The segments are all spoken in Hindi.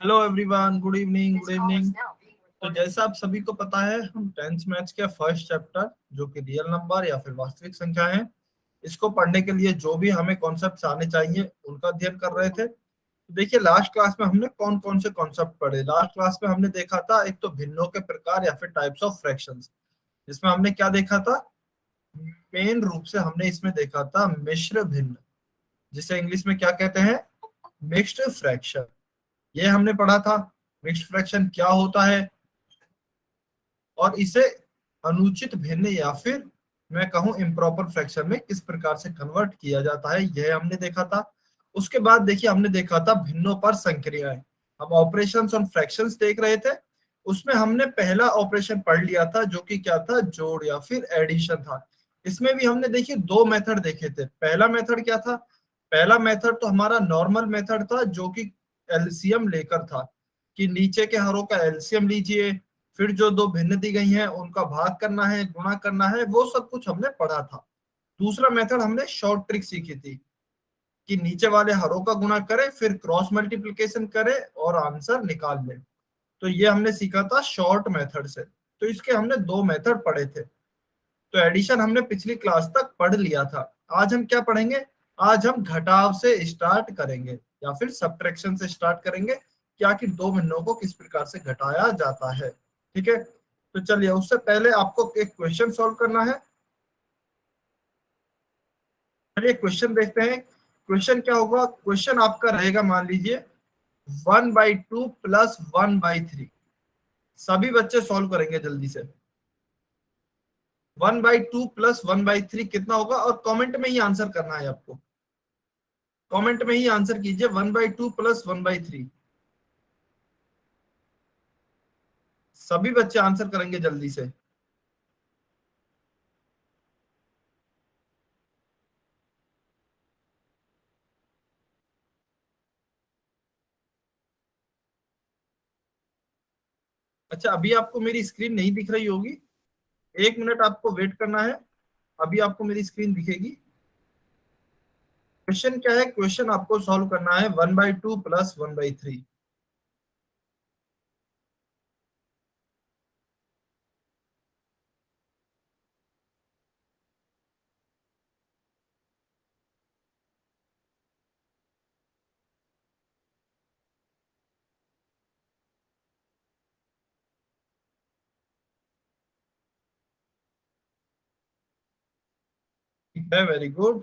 Hello everyone, good evening good evening. तो जैसा आप सभी को पता है, हम टेंथ मैथ्स के फर्स्ट चैप्टर जो कि रियल नंबर या फिर वास्तविक संख्या है, इसको पढ़ने के लिए जो भी हमें कॉन्सेप्ट्स आने चाहिए उनका अध्ययन कर रहे थे। तो देखिए, लास्ट क्लास में हमने कौन कौन से कॉन्सेप्ट पढ़े। लास्ट क्लास में हमने देखा था एक तो भिन्नों के प्रकार या फिर टाइप्स ऑफ फ्रैक्शंस, जिसमें हमने क्या देखा था। मेन रूप से हमने इसमें देखा था मिश्र भिन्न, जिसे इंग्लिश में क्या कहते हैं, मिक्स्ड फ्रैक्शन। ये हमने पढ़ा था। मिक्स्ड फ्रैक्शन क्या होता है और इसे अनुचित भिन्न या फिर मैं कहूं इम्प्रॉपर फ्रैक्शन में किस प्रकार से कन्वर्ट किया जाता है, यह हमने देखा था। उसके बाद देखिए, हमने देखा था भिन्नों पर संक्रियाएं। हम ऑपरेशंस ऑन फ्रैक्शंस देख रहे थे। उसमें हमने पहला ऑपरेशन पढ़ लिया था जो कि क्या था, जोड़ या फिर एडिशन था। इसमें भी हमने देखिए दो मेथड देखे थे। पहला मेथड क्या था, पहला मेथड तो हमारा नॉर्मल मेथड था जो कि एलसीएम लेकर था, कि नीचे के हरों का एलसीएम लीजिए, फिर जो दो भिन्न दी गई हैं उनका भाग करना है, गुणा करना है, वो सब कुछ हमने पढ़ा था। दूसरा मेथड हमने शॉर्ट ट्रिक सीखी थी, कि नीचे वाले हरों का गुणा करें, फिर क्रॉस मल्टीप्लिकेशन करें और आंसर निकाल लें। तो ये हमने सीखा था शॉर्ट मेथड से। तो इसके हमने दो मेथड पढ़े थे। तो एडिशन हमने पिछली क्लास तक पढ़ लिया था। आज हम क्या पढ़ेंगे, आज हम घटाव से स्टार्ट करेंगे या फिर सब्ट्रैक्शन से स्टार्ट करेंगे, क्या कि दो भिन्नों को किस प्रकार से घटाया जाता है। ठीक है, तो चलिए, उससे पहले आपको एक क्वेश्चन सॉल्व करना है। चलिए क्वेश्चन देखते हैं। क्वेश्चन क्या होगा, क्वेश्चन आपका रहेगा, मान लीजिए 1/2 प्लस 1/3। सभी बच्चे सॉल्व करेंगे जल्दी से। 1/2 प्लस 1/3 कितना होगा, और कमेंट में ही आंसर करना है आपको। कमेंट में ही आंसर कीजिए, 1/2 प्लस 1/3। सभी बच्चे आंसर करेंगे जल्दी से। अच्छा, अभी आपको मेरी स्क्रीन नहीं दिख रही होगी। 1 मिनट आपको वेट करना है, अभी आपको मेरी स्क्रीन दिखेगी। क्वेश्चन क्या है, क्वेश्चन आपको सॉल्व करना है 1/2 प्लस 1/3। ठीक है, वेरी गुड।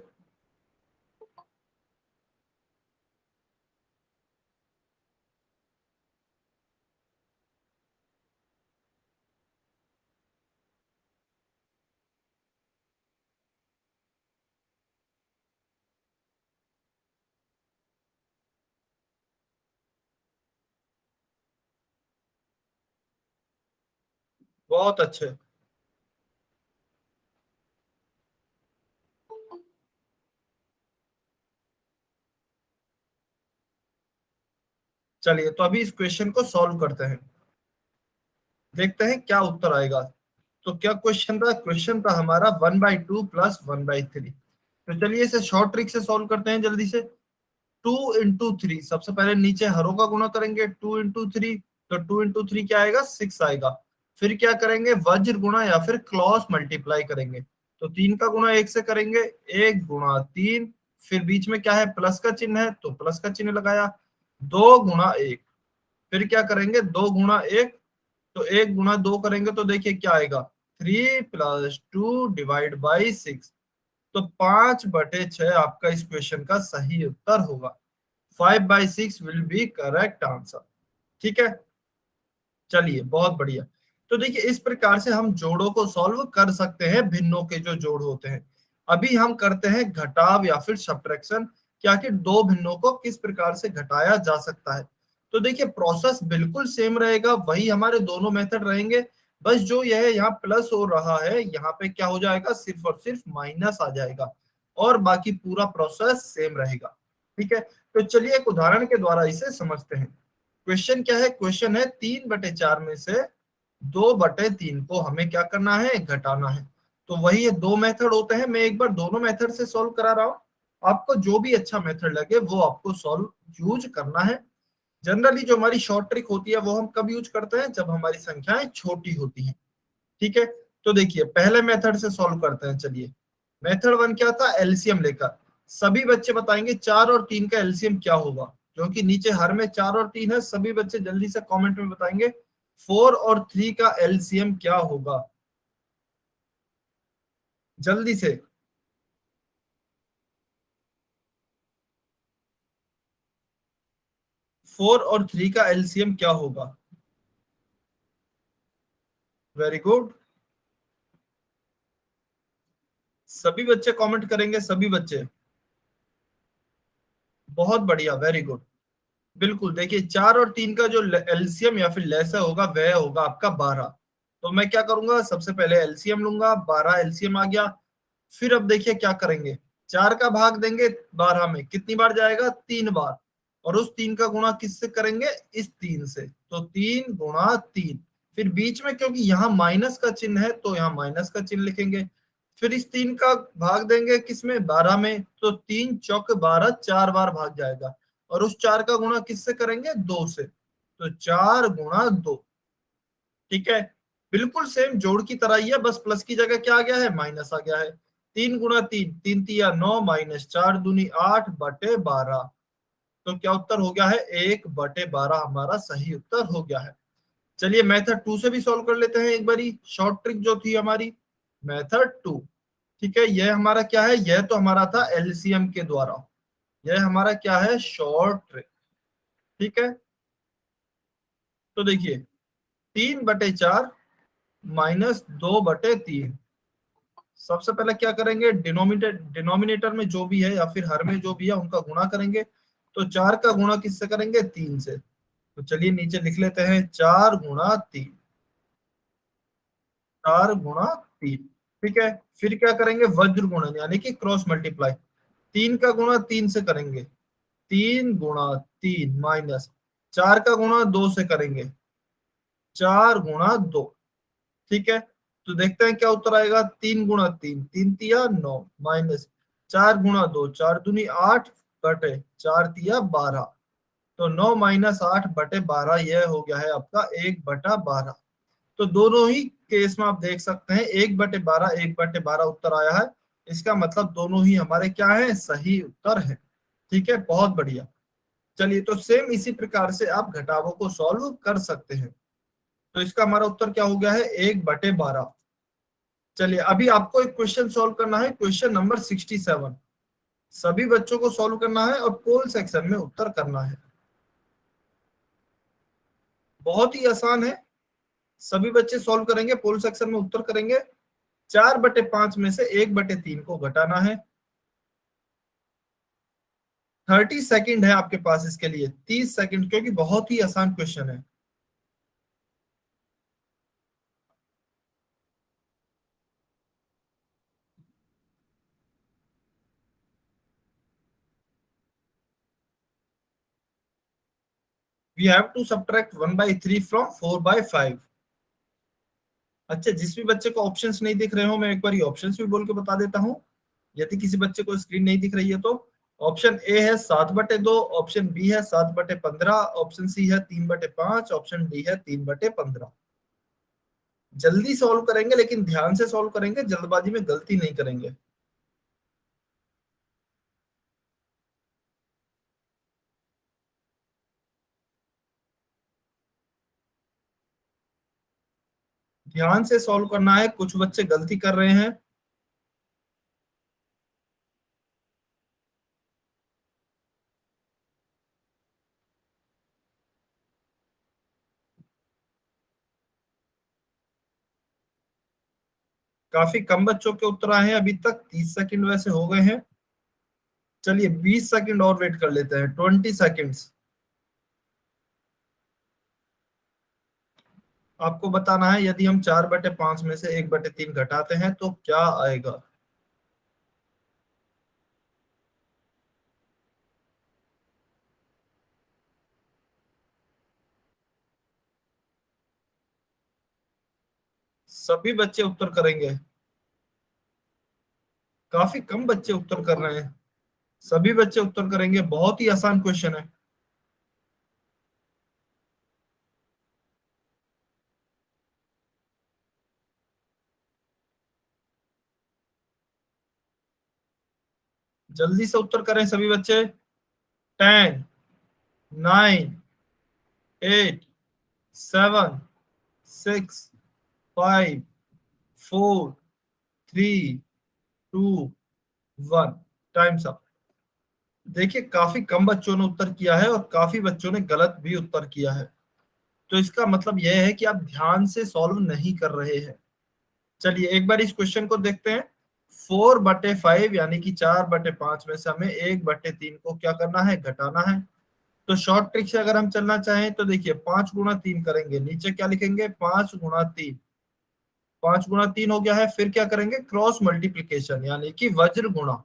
बहुत अच्छे। चलिए, तो अभी इस क्वेश्चन को सॉल्व करते हैं, देखते हैं क्या उत्तर आएगा। तो क्या क्वेश्चन था, क्वेश्चन था हमारा 1/2 प्लस 1/3। तो चलिए इसे शॉर्ट ट्रिक से सॉल्व करते हैं जल्दी से। 2 into 3, सबसे पहले नीचे हरों का गुणा करेंगे, 2 into 3। तो 2 into 3 क्या आएगा, 6 आएगा। फिर क्या करेंगे, वज्र गुणा या फिर क्रॉस मल्टीप्लाई करेंगे। तो 3 का गुणा 1 से करेंगे, 1 गुणा 3। फिर बीच में क्या है, प्लस का चिन्ह है, तो प्लस का चिन्ह लगाया। 2 गुणा 1। फिर क्या करेंगे, 2 गुणा 1। तो 1 गुणा 2 करेंगे तो देखिए क्या आएगा, 3 + 2 डिवाइड बाई 6। तो 5/6 आपका इस क्वेश्चन का सही उत्तर होगा। 5/6 विल बी करेक्ट आंसर। ठीक है, चलिए बहुत बढ़िया। तो देखिए, इस प्रकार से हम जोड़ों को सॉल्व कर सकते हैं, भिन्नों के जो जोड़ होते हैं। अभी हम करते हैं घटाव या फिर सब्ट्रैक्शन, क्या कि दो भिन्नों को किस प्रकार से घटाया जा सकता है। तो देखिए, प्रोसेस बिल्कुल सेम रहेगा, वही हमारे दोनों मेथड रहेंगे। बस जो यह यहाँ प्लस हो रहा है, यहाँ पे क्या हो जाएगा, सिर्फ और सिर्फ माइनस आ जाएगा, और बाकी पूरा प्रोसेस सेम रहेगा। ठीक है, तो चलिए एक उदाहरण के द्वारा इसे समझते हैं। क्वेश्चन क्या है, क्वेश्चन है 3/4 में से 2/3 को हमें क्या करना है, घटाना है। तो वही है, दो मेथड होते हैं, मैं एक बार दोनों मेथड से सॉल्व करा रहा हूं। आपको जो भी अच्छा मेथड लगे वो आपको सॉल्व यूज करना है। जनरली जो हमारी शॉर्ट ट्रिक होती है वो हम कब यूज करते हैं, जब हमारी संख्याएं छोटी होती हैं। ठीक है, तो देखिए पहले मेथड से सॉल्व करते हैं। चलिए, मेथड वन क्या था, एलसीएम लेकर। सभी बच्चे बताएंगे 4 और 3 का एलसीएम क्या होगा, क्योंकि नीचे हर में 4 और 3 है। सभी बच्चे जल्दी से कमेंट में बताएंगे 4 और 3 का एलसीएम क्या होगा, जल्दी से। 4 और 3 का एलसीएम क्या होगा? वेरी गुड, सभी बच्चे कमेंट करेंगे, सभी बच्चे। बहुत बढ़िया, वेरी गुड। बिल्कुल, देखिए 4 और 3 का जो एलसीएम या फिर लैसा होगा वह होगा आपका 12। तो मैं क्या करूंगा, सबसे पहले एलसीएम लूंगा, 12 एलसीएम आ गया। फिर अब देखिए क्या करेंगे, 4 का भाग देंगे 12 में, कितनी बार जाएगा, 3 बार। और उस 3 का गुणा किससे करेंगे, इस 3 से, तो 3 गुणा 3। फिर बीच में क्योंकि यहाँ माइनस का चिन्ह है तो यहाँ माइनस का चिन्ह लिखेंगे। फिर इस 3 का भाग देंगे किसमें, 12 में, तो 3 चौक 12, 4 बार भाग जाएगा। और उस 4 का गुणा किससे करेंगे, 2 से, तो 4 गुणा 2। ठीक है, बिल्कुल सेम जोड़ की तरह ही है, बस प्लस की जगह क्या आ गया है, माइनस आ गया है। 3 गुणा 3, 3 तिया 9, -4 दूनी 8/12। तो क्या उत्तर हो गया है, 1/12 हमारा सही उत्तर हो गया है। चलिए मेथड टू से भी सॉल्व कर लेते हैं एक बारी, शॉर्ट ट्रिक जो थी हमारी, मेथड टू। ठीक है, यह हमारा क्या है, यह तो हमारा था एलसीएम के द्वारा, यह हमारा क्या है, शॉर्ट ट्रिक। ठीक है, तो देखिए 3/4 -2/3। सबसे पहले क्या करेंगे, डिनोमिनेटर में जो भी है या फिर हर में जो भी है उनका गुणा करेंगे। तो 4 का गुणा किससे करेंगे, 3 से। तो चलिए नीचे लिख लेते हैं 4 गुणा 3, 4 गुणा 3। ठीक है, फिर क्या करेंगे, वज्र गुणन यानी कि क्रॉस मल्टीप्लाई। 3 का गुणा 3 से करेंगे, 3 गुणा 3 माइनस 4 का गुणा 2 से करेंगे, 4 गुणा 2। ठीक है, तो देखते हैं क्या उत्तर आएगा, 3 गुणा 3, 3 तिया 9, -4 गुणा 2, 4 दूनी 8/4 तिया 12। तो 9 - 8/12, यह हो गया है आपका 1/12। तो दोनों ही केस में आप देख सकते हैं 1/12, 1/12 उत्तर आया है। इसका मतलब दोनों ही हमारे क्या है, सही उत्तर है। ठीक है, बहुत बढ़िया। चलिए, तो सेम इसी प्रकार से आप घटावों को सॉल्व कर सकते हैं। तो इसका हमारा उत्तर क्या हो गया है, 1/12। चलिए अभी आपको एक क्वेश्चन सॉल्व करना है, क्वेश्चन नंबर 67। सभी बच्चों को सॉल्व करना है और पोल सेक्शन में उत्तर करना है। बहुत ही आसान है, सभी बच्चे सॉल्व करेंगे, पोल सेक्शन में उत्तर करेंगे। 4/5 में से 1/3 को घटाना है। 30 सेकेंड है आपके पास इसके लिए, 30 सेकेंड, क्योंकि बहुत ही आसान क्वेश्चन है। We have to subtract 1/3 from 4/5। अच्छा, जिस भी बच्चे को ऑप्शंस नहीं दिख रहे हो, मैं एक बार ऑप्शंस भी बोल के बता देता हूँ, यदि किसी बच्चे को स्क्रीन नहीं दिख रही है तो। ऑप्शन ए है 7/2, ऑप्शन बी है 7/15, ऑप्शन सी है 3/5, ऑप्शन डी है 3/15। जल्दी सॉल्व करेंगे लेकिन ध्यान से सॉल्व करेंगे, जल्दबाजी में गलती नहीं करेंगे। ध्यान से सॉल्व करना है, कुछ बच्चे गलती कर रहे हैं। काफी कम बच्चों के उत्तर आए हैं अभी तक, 30 सेकंड वैसे हो गए हैं। चलिए 20 सेकंड और वेट कर लेते हैं, 20 सेकंड्स। आपको बताना है यदि हम 4/5 में से 1/3 घटाते हैं तो क्या आएगा। सभी बच्चे उत्तर करेंगे, काफी कम बच्चे उत्तर कर रहे हैं। सभी बच्चे उत्तर करेंगे, बहुत ही आसान क्वेश्चन है। जल्दी से उत्तर करें सभी बच्चे। 10, 9, 8, 7, 6, 5, 4, 3, 2, 1। Times up. देखिए काफी कम बच्चों ने उत्तर किया है और काफी बच्चों ने गलत भी उत्तर किया है। तो इसका मतलब यह है कि आप ध्यान से सॉल्व नहीं कर रहे हैं। चलिए एक बार इस क्वेश्चन को देखते हैं। 4/5 यानी कि 4/5 में से हमें 1/3 को क्या करना है, घटाना है। तो शॉर्ट ट्रिक से अगर हम चलना चाहें तो देखिए 5 गुणा 3 करेंगे, नीचे क्या लिखेंगे, 5 गुणा 3। 5 गुणा 3 हो गया है, फिर क्या करेंगे, क्रॉस मल्टीप्लीकेशन यानी कि वज्र गुणा।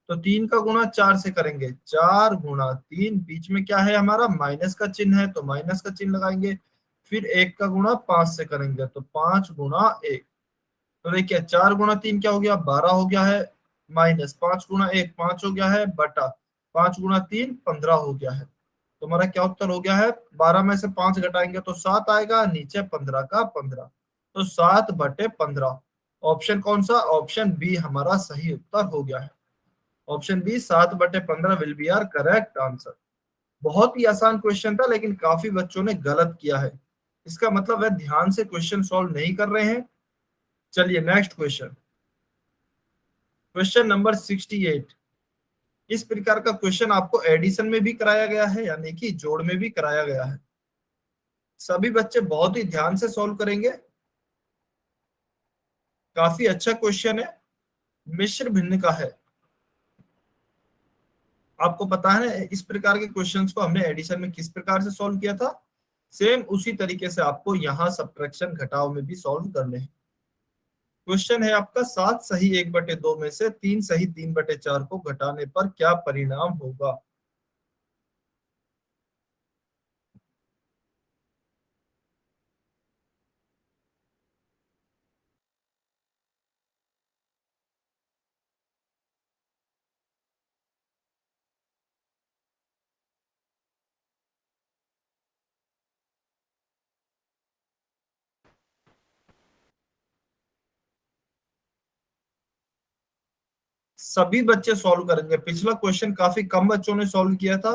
तो 3 का गुणा 4 से करेंगे, 4 गुणा 3, बीच में क्या है हमारा, माइनस का चिन्ह है तो माइनस का चिन्ह लगाएंगे। फिर 1 का गुणा 5 से करेंगे तो 5 गुणा 1। तो देखिए 4 गुणा 3 क्या हो गया, 12 हो गया है, माइनस 5 गुणा 1 5 हो गया है, बटा 5 गुणा 3 15 हो गया है। तो हमारा क्या उत्तर हो गया है, 12 में से 5 घटाएंगे तो 7 आएगा, नीचे 15 का 15। तो 7/15। ऑप्शन कौन सा, ऑप्शन बी हमारा सही उत्तर हो गया है। Option B 7/15 will be our correct answer. बहुत ही आसान क्वेश्चन था लेकिन काफी बच्चों ने गलत किया है। इसका मतलब है ध्यान से क्वेश्चन सॉल्व नहीं कर रहे हैं। चलिए नेक्स्ट क्वेश्चन। Question number 68। इस प्रकार का क्वेश्चन आपको एडिशन में भी कराया गया है यानी कि जोड़ में भी कराया गया है। सभी बच्चे बहुत ही ध्यान से सॉल्व करेंगे। काफी अच्छा क्वेश्चन है, मिश्र भिन्न का है। आपको पता है इस प्रकार के क्वेश्चंस को हमने एडिशन में किस प्रकार से सॉल्व किया था। सेम उसी तरीके से आपको यहाँ सब्ट्रैक्शन घटाव में भी सॉल्व करने हैं। क्वेश्चन है आपका, 7 सही 1/2 में से 3 सही 3/4 को घटाने पर क्या परिणाम होगा। सभी बच्चे सॉल्व करेंगे, पिछला क्वेश्चन काफी कम बच्चों ने सॉल्व किया था,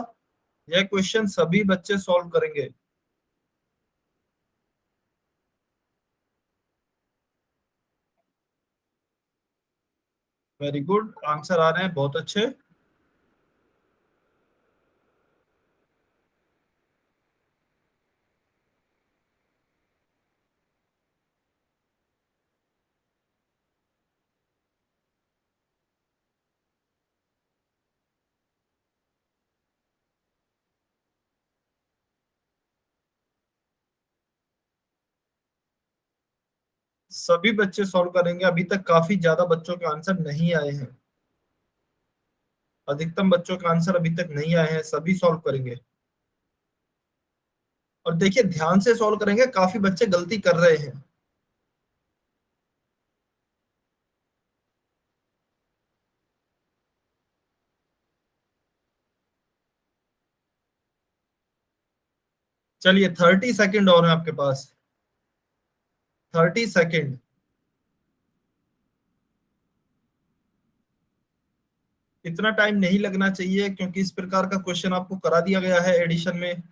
यह क्वेश्चन सभी बच्चे सॉल्व करेंगे। वेरी गुड, आंसर आ रहे हैं बहुत अच्छे। सभी बच्चे सॉल्व करेंगे, अभी तक काफी ज्यादा बच्चों के आंसर नहीं आए हैं। अधिकतम बच्चों के आंसर अभी तक नहीं आए हैं, सभी सॉल्व करेंगे। और देखिए ध्यान से सॉल्व करेंगे, काफी बच्चे गलती कर रहे हैं। चलिए 30 सेकेंड और है आपके पास। 30 सेकेंड। इतना टाइम नहीं लगना चाहिए क्योंकि इस प्रकार का क्वेश्चन आपको करा दिया गया है एडिशन में।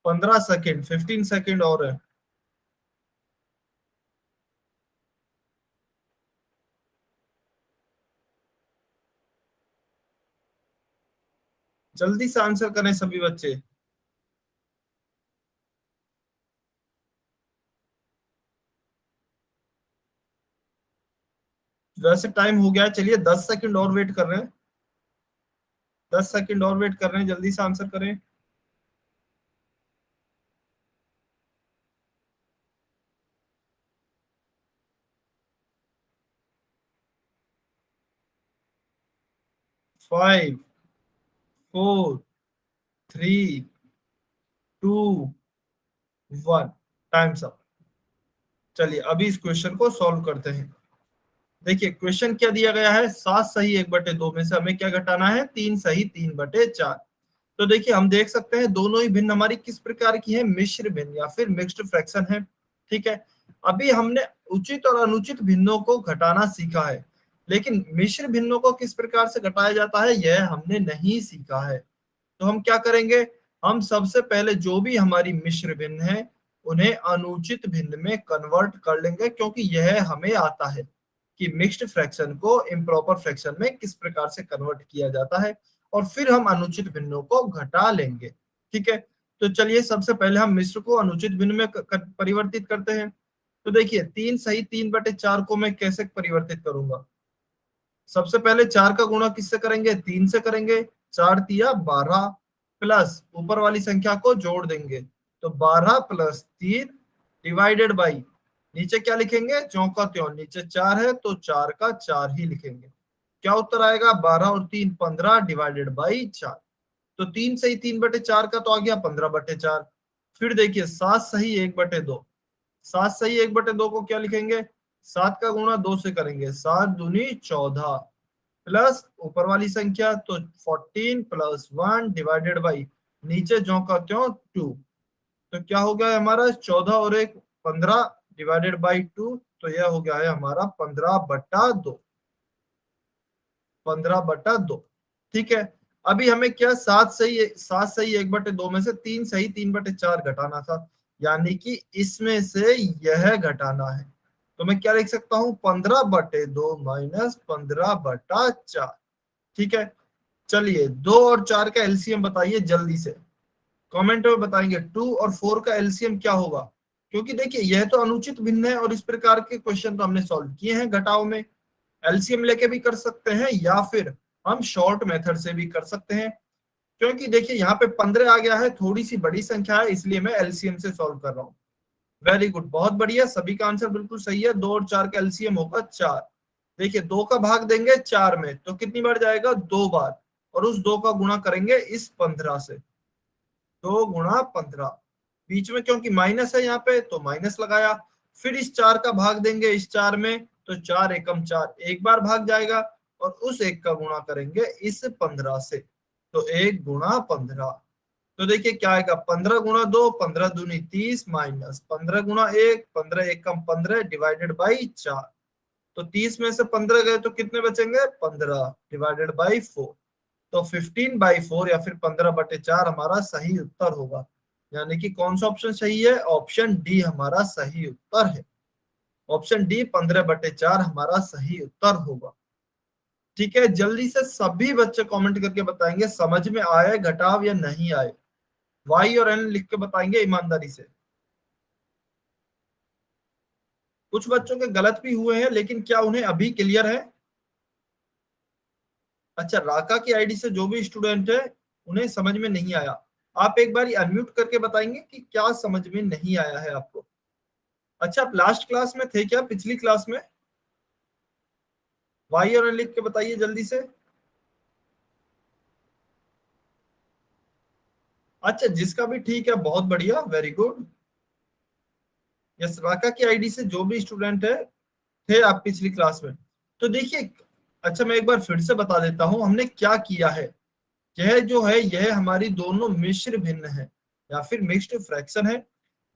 15 सेकेंड, 15 सेकेंड और है। जल्दी से आंसर करें सभी बच्चे। वैसे टाइम हो गया है, चलिए 10 सेकेंड और वेट कर रहे हैं। 10 सेकेंड और वेट कर रहे हैं, जल्दी से आंसर करें। 5, 4, 3, 2, 1। Times up. चलिए अभी इस क्वेश्चन को सॉल्व करते हैं। देखिए क्वेश्चन क्या दिया गया है, 7 सही 1/2 में से हमें क्या घटाना है, 3 सही 3/4। तो देखिए हम देख सकते हैं दोनों ही भिन्न हमारी किस प्रकार की है, मिश्र भिन्न या फिर मिक्स्ड फ्रैक्शन है। ठीक है, अभी हमने उचित और अनुचित भिन्नों को घटाना सीखा है, लेकिन मिश्र भिन्नों को किस प्रकार से घटाया जाता है यह हमने नहीं सीखा है। तो हम क्या करेंगे, हम सबसे पहले जो भी हमारी मिश्र भिन्न है उन्हें अनुचित भिन्न में कन्वर्ट कर लेंगे, क्योंकि यह हमें आता है कि मिक्स्ड फ्रैक्शन को इम्प्रॉपर फ्रैक्शन में किस प्रकार से कन्वर्ट किया जाता है, और फिर हम अनुचित भिन्नों को घटा लेंगे। ठीक है, तो चलिए सबसे पहले हम मिश्र को अनुचित भिन्न में परिवर्तित करते हैं। तो देखिए 3 सही 3/4 को मैं कैसे परिवर्तित करूंगा, सबसे पहले 4 का गुणा किससे करेंगे, 3 से करेंगे, 4 तिया 12 प्लस ऊपर वाली संख्या को जोड़ देंगे, तो 12 प्लस 3 डिवाइडेड बाई, नीचे क्या लिखेंगे, ज्यों का त्यों, नीचे 4 है तो 4 का 4 ही लिखेंगे। क्या उत्तर आएगा, 12 और 3 15 डिवाइडेड बाई 4। तो 3 सही 3/4 का तो आ गया 15/4। फिर देखिए 7 सही 1/2, 7 सही 1/2 को क्या लिखेंगे, 7 का गुणा 2 से करेंगे, 7 दूनी 14 प्लस ऊपर वाली संख्या तो 14 प्लस 1 डिवाइडेड बाई, नीचे ज्यों का त्यों 2। तो क्या हो गया है हमारा, 14 और 1 15 डिवाइडेड बाई 2, तो यह हो गया है हमारा 15/2, 15/2। ठीक है, अभी हमें क्या, 7 सही 1/2 में से 3 सही 3/4 घटाना था, यानी कि इसमें से यह घटाना है। तो मैं क्या लिख सकता हूं, 15/2 माइनस 15/4। ठीक है, चलिए 2 और 4 का एलसीएम बताइए जल्दी से, कमेंट में बताएंगे 2 और 4 का एलसीएम क्या होगा। क्योंकि देखिए यह तो अनुचित भिन्न है और इस प्रकार के क्वेश्चन तो हमने सॉल्व किए हैं घटाव में, एलसीएम लेके भी कर सकते हैं या फिर हम शॉर्ट मेथड से भी कर सकते हैं। क्योंकि देखिए यहाँ पे 15 आ गया है, थोड़ी सी बड़ी संख्या है, इसलिए मैं एलसीएम से सॉल्व कर रहा हूँ। वेरी गुड, बहुत बढ़िया, सभी का आंसर बिल्कुल सही है। 2 और 4 का एलसीएम होगा 4। देखिए 2 का भाग देंगे 4 में तो कितनी बार जाएगा, 2 बार, और उस 2 का गुणा करेंगे इस 15 से, 2 गुणा 15, बीच में क्योंकि माइनस है यहाँ पे तो माइनस लगाया। फिर इस 4 का भाग देंगे इस 4 में, तो 4 एकम 4, एक बार भाग जाएगा, और उस 1 का गुणा करेंगे इस 15 से, तो 1 गुणा 15। तो देखिए क्या आएगा, 15 गुणा 2 15 दूनी 30 माइनस 15 गुणा 1 15 एकम 15 डिवाइडेड बाई 4। तो 30 में से 15 गए तो कितने बचेंगे, 15 डिवाइडेड बाई 4। तो 15/4 या फिर 15/4 हमारा सही उत्तर होगा। यानी कि कौन सा ऑप्शन सही है, ऑप्शन डी हमारा सही उत्तर है। ऑप्शन डी 15/4 हमारा सही उत्तर होगा। ठीक है, जल्दी से सभी बच्चे कमेंट करके बताएंगे समझ में आए घटाव या नहीं आए, वाई और एन लिख के बताएंगे ईमानदारी से। कुछ बच्चों के गलत भी हुए हैं, लेकिन क्या उन्हें अभी क्लियर है। अच्छा, राका की आईडी से जो भी स्टूडेंट है उन्हें समझ में नहीं आया, आप एक बार अनम्यूट करके बताएंगे कि क्या समझ में नहीं आया है आपको। अच्छा, आप लास्ट क्लास में थे क्या, पिछली क्लास में, वाई और एन लिख के बताइए जल्दी से। अच्छा, जिसका भी ठीक है, बहुत बढ़िया, वेरी गुड। यस, राका की आईडी से जो भी स्टूडेंट है थे आप पिछली क्लास में। तो देखिए, अच्छा मैं एक बार फिर से बता देता हूं हमने क्या किया है। यह जो है यह हमारी दोनों मिश्र भिन्न है या फिर मिक्स्ड फ्रैक्शन है।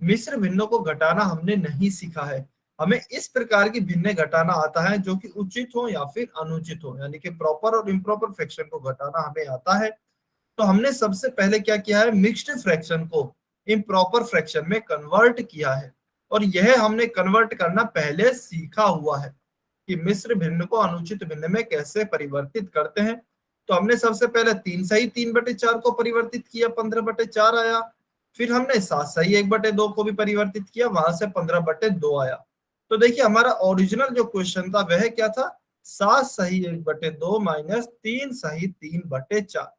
मिश्र भिन्नों को घटाना हमने नहीं सीखा है, हमें इस प्रकार की भिन्ने घटाना आता है जो कि उचित हो या फिर अनुचित हो, यानी कि प्रॉपर और इम्प्रॉपर फ्रैक्शन को घटाना हमें आता है। तो हमने सबसे पहले क्या किया है, मिक्स्ड फ्रैक्शन को इम्प्रॉपर फ्रैक्शन में कन्वर्ट किया है, और यह हमने कन्वर्ट करना पहले सीखा हुआ है कि मिश्र भिन्न को अनुचित भिन्न में कैसे परिवर्तित करते हैं। तो हमने सबसे पहले 3 सही 3/4 को परिवर्तित किया, 15/4 आया। फिर हमने 7 सही 1/2 को भी परिवर्तित किया, वहां से 15/2 आया। तो देखिए हमारा ओरिजिनल जो क्वेश्चन था वह क्या था, 7 सही 1/2 माइनस 3 सही 3/4।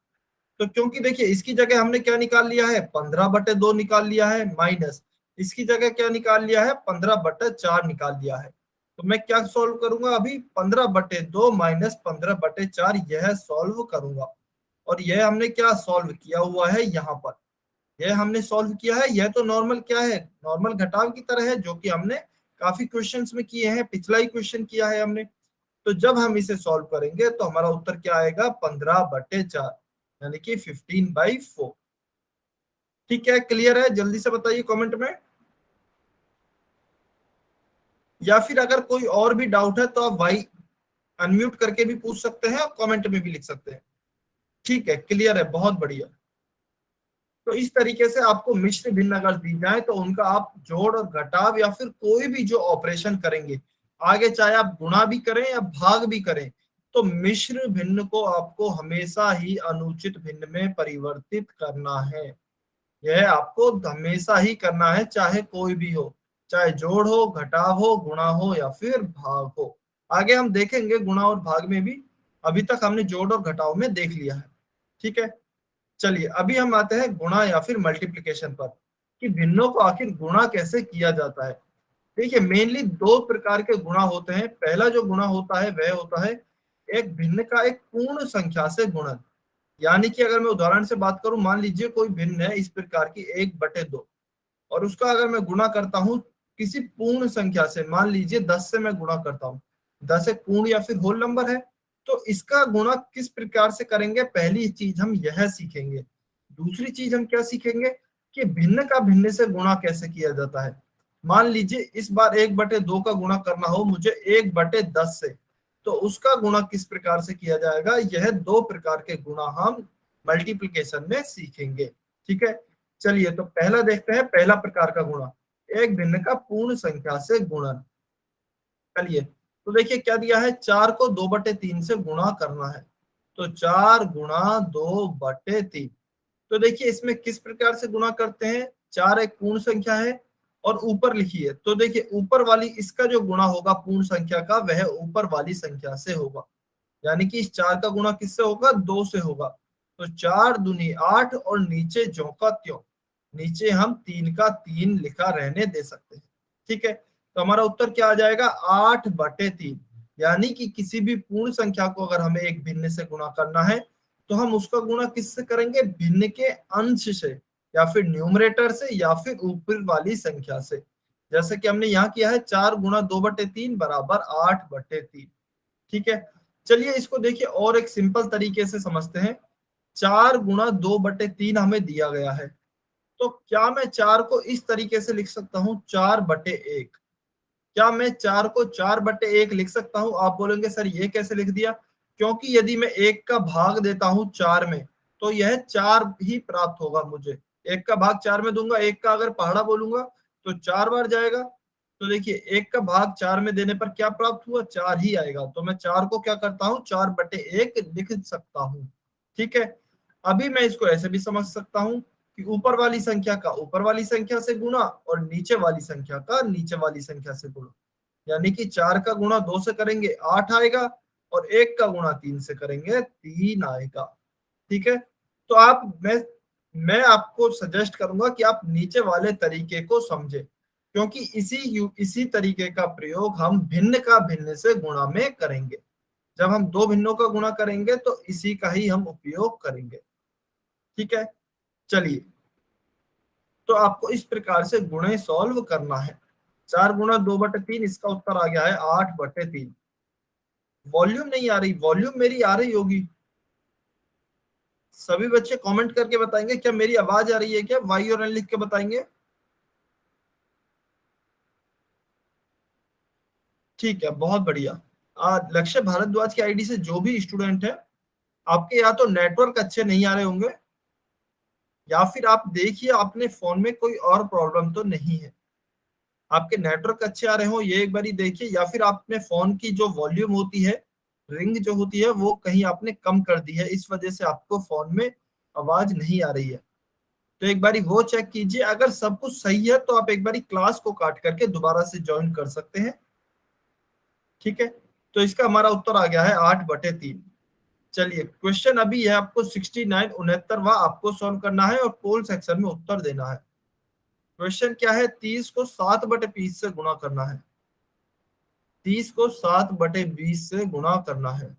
तो क्योंकि देखिए इसकी जगह हमने क्या निकाल लिया है, 15/2 निकाल लिया है, माइनस इसकी जगह क्या निकाल लिया है, 15/4 निकाल लिया है। तो मैं क्या सॉल्व करूंगा अभी, 15/2 माइनस 15/4 यह सॉल्व करूंगा। और यह हमने क्या सॉल्व किया हुआ है यहाँ पर, यह हमने सॉल्व किया है। यह तो नॉर्मल क्या है, नॉर्मल घटाव की तरह है, जो कि हमने काफी क्वेश्चंस में किए हैं, पिछला ही क्वेश्चन किया है हमने। तो जब हम इसे सॉल्व करेंगे तो हमारा उत्तर क्या आएगा, 15/4, यानी कि 15/4। ठीक है, क्लियर है? जल्दी से बताइए कमेंट में। या फिर अगर कोई और भी डाउट है तो आप भाई अनम्यूट करके भी पूछ सकते हैं और कमेंट में भी लिख सकते हैं। ठीक है, क्लियर है, बहुत बढ़िया। तो इस तरीके से आपको मिश्र भिन्न अगर दी जाए तो उनका आप जोड़ और घटाव या फिर कोई भी जो ऑपरेशन करेंगे आगे, चाहे आप गुणा भी करें या भाग भी करें, तो मिश्र भिन्न को आपको हमेशा ही अनुचित भिन्न में परिवर्तित करना है। यह आपको हमेशा ही करना है, चाहे कोई भी हो, चाहे जोड़ हो, घटाव हो, गुणा हो या फिर भाग हो। आगे हम देखेंगे गुणा और भाग में भी, अभी तक हमने जोड़ और घटाव में देख लिया है। ठीक है, चलिए अभी हम आते हैं गुणा या फिर मल्टीप्लिकेशन पर, कि भिन्नों को आखिर गुणा कैसे किया जाता है। देखिए मेनली दो प्रकार के गुणा होते हैं। पहला जो गुणा होता है वह होता है एक भिन्न का एक पूर्ण संख्या से गुणन। यानी कि अगर मैं उदाहरण से बात करूं, मान लीजिए कोई भिन्न है इस प्रकार की 1/2, और उसका अगर मैं गुणा करता हूं किसी पूर्ण संख्या से, मान लीजिए 10 से मैं गुणा करता हूं, 10 एक पूर्ण या फिर होल नंबर है, तो इसका गुणा किस प्रकार से करेंगे, पहली चीज हम यह सीखेंगे। दूसरी चीज हम क्या सीखेंगे कि भिन्न का भिन्न से गुणा कैसे किया जाता है। मान लीजिए इस बार 1/2 का गुणा करना हो मुझे 1/10 से, तो उसका गुणा किस प्रकार से किया जाएगा, यह दो प्रकार के गुणा हम मल्टीप्लिकेशन में सीखेंगे। ठीक है, चलिए तो पहला देखते हैं, पहला प्रकार का गुणा, एक भिन्न का पूर्ण संख्या से गुणन। चलिए तो देखिए क्या दिया है, 4 को 2/3 से गुणा करना है, तो 4 गुणा 2/3। तो देखिए इसमें किस प्रकार से गुणा करते हैं, 4 एक पूर्ण संख्या है और ऊपर लिखिए, तो देखिए ऊपर वाली इसका जो गुणा होगा पूर्ण संख्या का वह ऊपर वाली संख्या से होगा। यानी कि इस 4 का गुणा किससे होगा, 2 से होगा। तो 4 दूनी 8 और नीचे ज्यों का त्यों, नीचे हम 3 का 3 लिखा रहने दे सकते हैं। ठीक है, तो हमारा उत्तर क्या आ जाएगा, 8/3। यानी कि किसी भी पूर्ण संख्या को अगर हमें एक भिन्न से गुणा करना है तो हम उसका गुणा किससे करेंगे, भिन्न के अंश से, या फिर न्यूमरेटर से, या फिर ऊपर वाली संख्या से। जैसे कि हमने यहाँ किया है 4 गुणा 2/3 बराबर 8/3। ठीक है, चलिए इसको देखिए और एक सिंपल तरीके से समझते हैं। 4 गुणा 2/3 हमें दिया गया है, तो क्या मैं 4 को इस तरीके से लिख सकता हूं, 4/1। क्या मैं 4 को 4/1 लिख सकता हूं? आप बोलेंगे सर ये कैसे लिख दिया, क्योंकि यदि मैं 1 का भाग देता हूं 4 में तो यह 4 ही प्राप्त होगा मुझे। 1 का भाग 4 में दूंगा, 1 का अगर पहाड़ा बोलूंगा तो 4 बार जाएगा। तो देखिए 1 का भाग 4 में देने पर क्या प्राप्त हुआ, 4 ही आएगा। तो मैं 4 को क्या करता हूँ, 4/1 लिख सकता हूँ। ठीक है, अभी मैं इसको ऐसे भी समझ सकता हूँ कि ऊपर वाली संख्या का ऊपर वाली संख्या से गुणा और नीचे वाली संख्या का नीचे वाली संख्या से गुणा। यानी कि 4 का गुणा 2 से करेंगे 8 आएगा, और 1 का गुणा 3 से करेंगे 3 आएगा। ठीक है, तो मैं आपको सजेस्ट करूंगा कि आप नीचे वाले तरीके को समझे, क्योंकि इसी तरीके का प्रयोग हम भिन्न का भिन्न से गुणा में करेंगे। जब हम दो भिन्नों का गुणा करेंगे तो इसी का ही हम उपयोग करेंगे। ठीक है, चलिए तो आपको इस प्रकार से गुणे सॉल्व करना है। 4 गुणा 2/3, इसका उत्तर आ गया है 8/3। वॉल्यूम नहीं आ रही, वॉल्यूम मेरी आ रही होगी। सभी बच्चे कमेंट करके बताएंगे क्या मेरी आवाज आ रही है, क्या वाई और एन लिख के बताएंगे। ठीक है, बहुत बढ़िया। लक्ष्य भारद्वाज की आईडी से जो भी स्टूडेंट है, आपके या तो नेटवर्क अच्छे नहीं आ रहे होंगे, या फिर आप देखिए अपने फोन में कोई और प्रॉब्लम तो नहीं है। आपके नेटवर्क अच्छे आ रहे हो ये एक बारी देखिए, या फिर आपने फोन की जो वॉल्यूम होती है, रिंग जो होती है, वो कहीं आपने कम कर दी है, इस वजह से आपको फोन में आवाज नहीं आ रही है। तो एक बारी वो चेक कीजिए, अगर सब कुछ सही है तो आप एक बारी क्लास को काट करके दोबारा से ज्वाइन कर सकते हैं। ठीक है, तो इसका हमारा उत्तर आ गया है 8/3। चलिए क्वेश्चन अभी है आपको 69 69वां आपको सॉल्व करना है और पोल सेक्शन में उत्तर देना है। क्वेश्चन क्या है, 30 को 7/20 से गुणा करना है। 30 को 7/20 से गुणा करना है।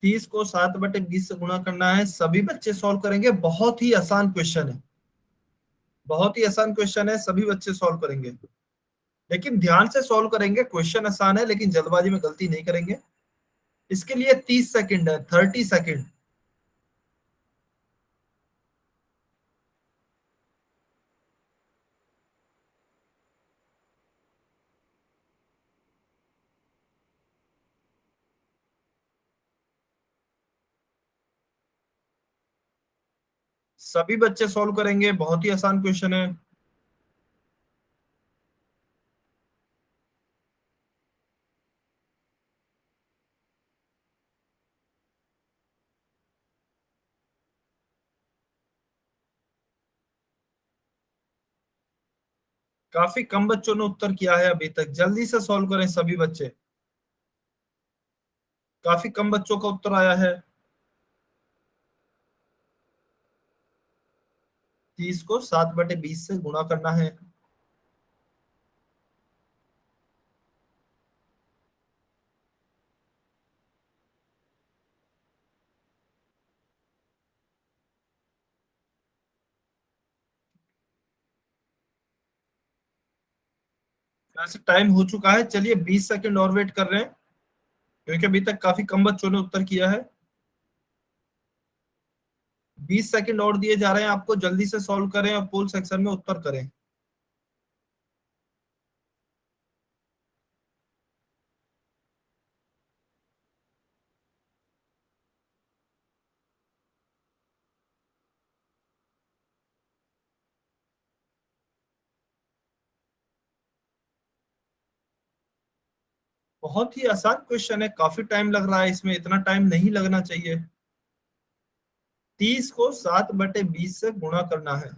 30 को 7/20 से गुणा करना है, सभी बच्चे सॉल्व करेंगे। बहुत ही आसान क्वेश्चन है, बहुत ही आसान क्वेश्चन है, सभी बच्चे सॉल्व करेंगे। लेकिन ध्यान से सॉल्व करेंगे, क्वेश्चन आसान है लेकिन जल्दबाजी में गलती नहीं करेंगे। इसके लिए 30 सेकंड है, 30 सेकंड। सभी बच्चे सॉल्व करेंगे, बहुत ही आसान क्वेश्चन है। काफी कम बच्चों ने उत्तर किया है अभी तक, जल्दी से सॉल्व करें सभी बच्चे। काफी कम बच्चों का उत्तर आया है। 30 को 7/20 से गुणा करना है। वैसे टाइम हो चुका है, चलिए 20 सेकंड और वेट कर रहे हैं, क्योंकि अभी तक काफी कम बच्चों ने उत्तर किया है। 20 सेकंड और दिए जा रहे हैं आपको, जल्दी से सॉल्व करें और पोल सेक्शन में उत्तर करें। बहुत ही आसान क्वेश्चन है, काफी टाइम लग रहा है इसमें, इतना टाइम नहीं लगना चाहिए। 30 को 7/20 से गुणा करना है।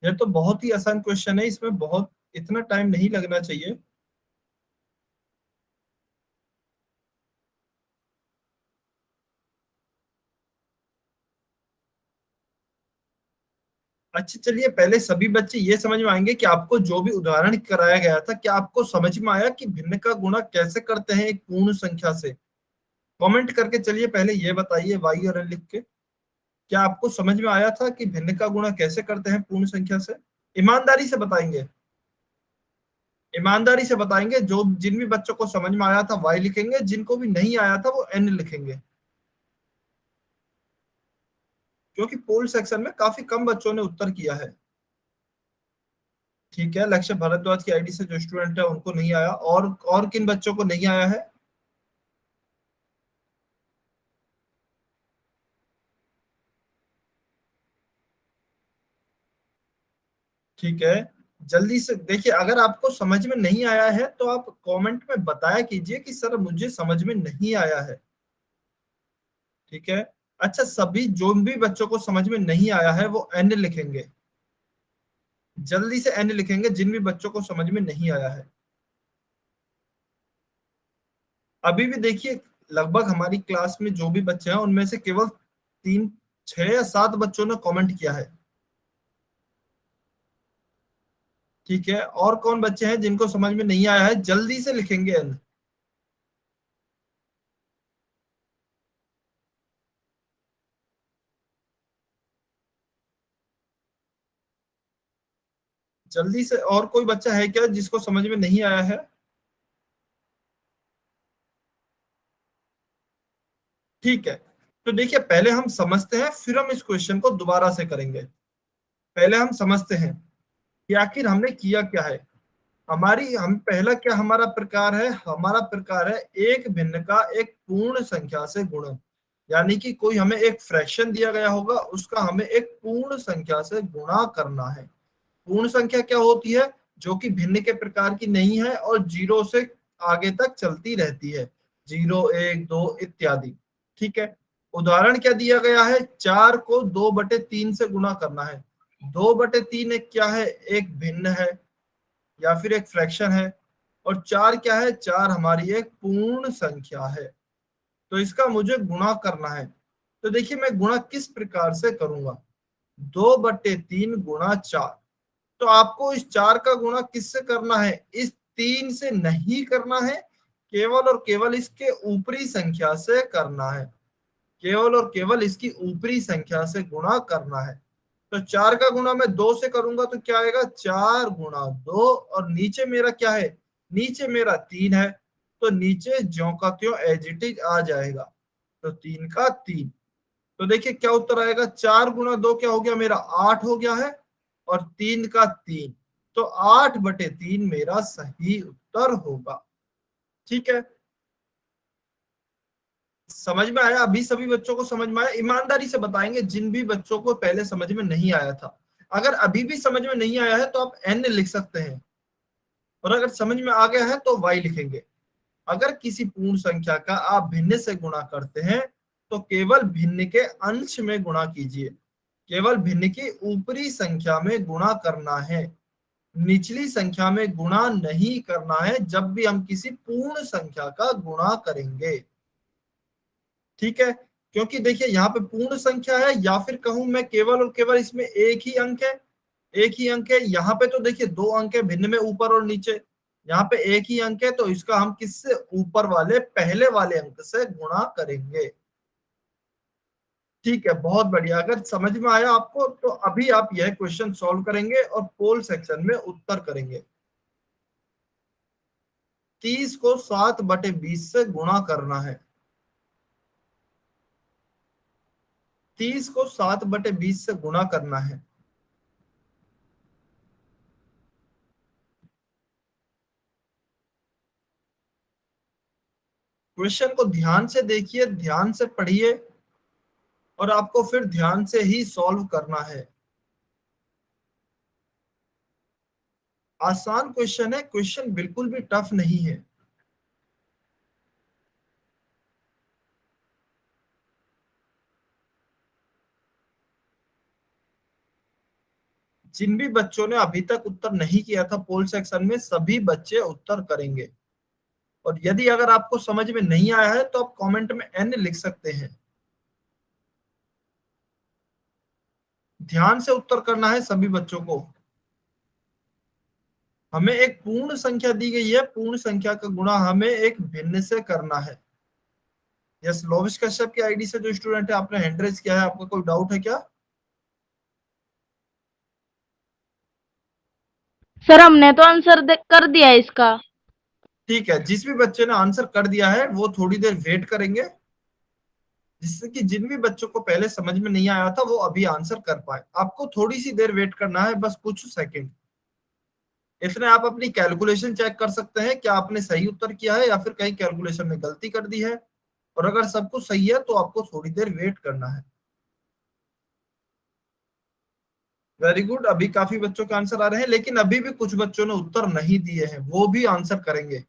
यह तो बहुत ही आसान क्वेश्चन है, इसमें बहुत इतना टाइम नहीं लगना चाहिए। अच्छा चलिए, पहले सभी बच्चे ये समझ में आएंगे कि आपको जो भी उदाहरण कराया गया था, क्या आपको समझ में आया कि भिन्न का गुणा कैसे करते हैं एक पूर्ण संख्या से? कमेंट करके चलिए पहले ये बताइए, वाई और एल लिख के, क्या आपको समझ में आया था कि भिन्न का गुणा कैसे करते हैं पूर्ण संख्या से? ईमानदारी से बताएंगे, ईमानदारी से बताएंगे। जो जिन भी बच्चों को समझ में आया था वाई लिखेंगे, जिनको भी नहीं आया था वो एन लिखेंगे, क्योंकि पोल सेक्शन में काफी कम बच्चों ने उत्तर किया है। ठीक है, लक्ष्य भारद्वाज की आईडी से जो स्टूडेंट है उनको नहीं आया, और किन बच्चों को नहीं आया है? ठीक है, जल्दी से देखिए, अगर आपको समझ में नहीं आया है तो आप कमेंट में बताया कीजिए कि सर मुझे समझ में नहीं आया है। ठीक है। अच्छा, सभी जो भी बच्चों को समझ में नहीं आया है वो एन लिखेंगे, जल्दी से एन लिखेंगे जिन भी बच्चों को समझ में नहीं आया है। अभी भी देखिए, लगभग हमारी क्लास में जो भी बच्चे हैं उनमें से केवल 6 या 7 बच्चों ने कमेंट किया है। ठीक है, और कौन बच्चे हैं जिनको समझ में नहीं आया है? जल्दी से लिखेंगे एन। जल्दी से, और कोई बच्चा है क्या जिसको समझ में नहीं आया है? ठीक है, तो देखिए पहले हम समझते हैं, फिर हम इस क्वेश्चन को दोबारा से करेंगे। पहले हम समझते हैं कि आखिर हमने किया क्या है। हम पहला क्या हमारा प्रकार है? हमारा प्रकार है एक भिन्न का एक पूर्ण संख्या से गुणन। यानी कि कोई हमें एक फ्रैक्शन दिया गया होगा, उसका हमें एक पूर्ण संख्या से गुणा करना है। पूर्ण संख्या क्या होती है? जो कि भिन्न के प्रकार की नहीं है और जीरो से आगे तक चलती रहती है, 0 1 2 इत्यादि। ठीक है, उदाहरण क्या दिया गया है? 4 को 2/3 से गुणा करना है। 2/3 एक क्या है? एक भिन्न है या फिर एक फ्रैक्शन है। और 4 क्या है? 4 हमारी एक पूर्ण संख्या है। तो इसका मुझे गुणा करना है। तो देखिए मैं गुणा किस प्रकार से करूंगा, 2/3 गुणा 4। तो आपको इस 4 का गुणा किससे करना है, इस 3 से नहीं करना है, केवल और केवल इसके ऊपरी संख्या से करना है, केवल और केवल इसकी ऊपरी संख्या से गुणा करना है। तो 4 का गुणा मैं 2 से करूंगा तो क्या आएगा, 4 × 2, और नीचे मेरा क्या है, नीचे मेरा 3 है, तो नीचे ज्यों का त्यों एज इट इज आ जाएगा। तो 3 का 3। तो देखिए क्या उत्तर आएगा, 4 × 2 क्या हो गया मेरा, 8 हो गया है, और 3 का 3, तो 8/3 मेरा सही उत्तर होगा। ठीक है, समझ में आया, अभी सभी बच्चों को समझ में आया? ईमानदारी से बताएंगे जिन भी बच्चों को पहले समझ में नहीं आया था। अगर अभी भी समझ में नहीं आया है तो आप n लिख सकते हैं, और अगर समझ में आ गया है तो y लिखेंगे। अगर किसी पूर्ण संख्या का आप भिन्न से गुणा करते हैं तो केवल भिन्न के अंश में गुणा कीजिए, केवल भिन्न की ऊपरी संख्या में गुणा करना है, निचली संख्या में गुणा नहीं करना है जब भी हम किसी पूर्ण संख्या का गुणा करेंगे। ठीक है, क्योंकि देखिए यहाँ पे पूर्ण संख्या है, या फिर कहूं मैं केवल और केवल इसमें एक ही अंक है, एक ही अंक है। यहाँ पे तो देखिए 2 अंक है भिन्न में, ऊपर और नीचे, यहाँ पे एक ही अंक है, तो इसका हम किससे, ऊपर वाले पहले वाले अंक से गुणा करेंगे। ठीक है, बहुत बढ़िया। अगर समझ में आया आपको तो अभी आप यह क्वेश्चन सॉल्व करेंगे और पोल सेक्शन में उत्तर करेंगे। 30 को 7/20 से गुणा करना है, 30 को 7/20 से गुणा करना है। क्वेश्चन को ध्यान से देखिए, ध्यान से पढ़िए, और आपको फिर ध्यान से ही सॉल्व करना है। आसान क्वेश्चन है, क्वेश्चन बिल्कुल भी टफ नहीं है। जिन भी बच्चों ने अभी तक उत्तर नहीं किया था पोल सेक्शन में, सभी बच्चे उत्तर करेंगे। और यदि अगर आपको समझ में नहीं आया है तो आप कमेंट में n लिख सकते हैं। ध्यान से उत्तर करना है सभी बच्चों को। हमें एक पूर्ण संख्या दी गई है, पूर्ण संख्या का गुणा हमें एक भिन्न से करना है। यस, लोविश कश्यप की आईडी से जो स्टूडेंट है, आपने हैंड रेज किया है, आपका कोई डाउट है क्या? सर हमने तो आंसर कर दिया है इसका। ठीक है, जिस भी बच्चे ने आंसर कर दिया है वो थोड़ी देर वेट करेंगे, जिससे कि जिन भी बच्चों को पहले समझ में नहीं आया था वो अभी आंसर कर पाए। आपको थोड़ी सी देर वेट करना है, बस कुछ सेकंड। इसमें आप अपनी कैलकुलेशन चेक कर सकते हैं, क्या आपने सही उत्तर किया है या फिर कहीं कैलकुलेशन में गलती कर दी है। और अगर सब कुछ सही है तो आपको थोड़ी देर वेट करना है। वेरी गुड, अभी काफी बच्चों के आंसर आ रहे हैं, लेकिन अभी भी कुछ बच्चों ने उत्तर नहीं दिए हैं, वो भी आंसर करेंगे,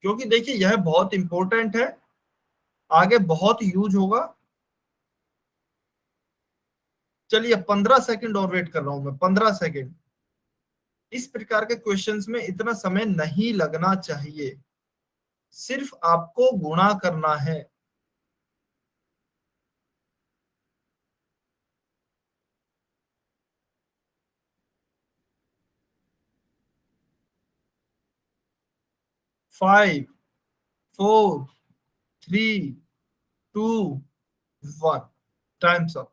क्योंकि देखिए यह बहुत इंपॉर्टेंट है, आगे बहुत यूज होगा। चलिए 15 सेकंड और वेट कर रहा हूं मैं, 15 सेकंड। इस प्रकार के क्वेश्चंस में इतना समय नहीं लगना चाहिए, सिर्फ आपको गुणा करना है। Five, four, three, two, one, times up.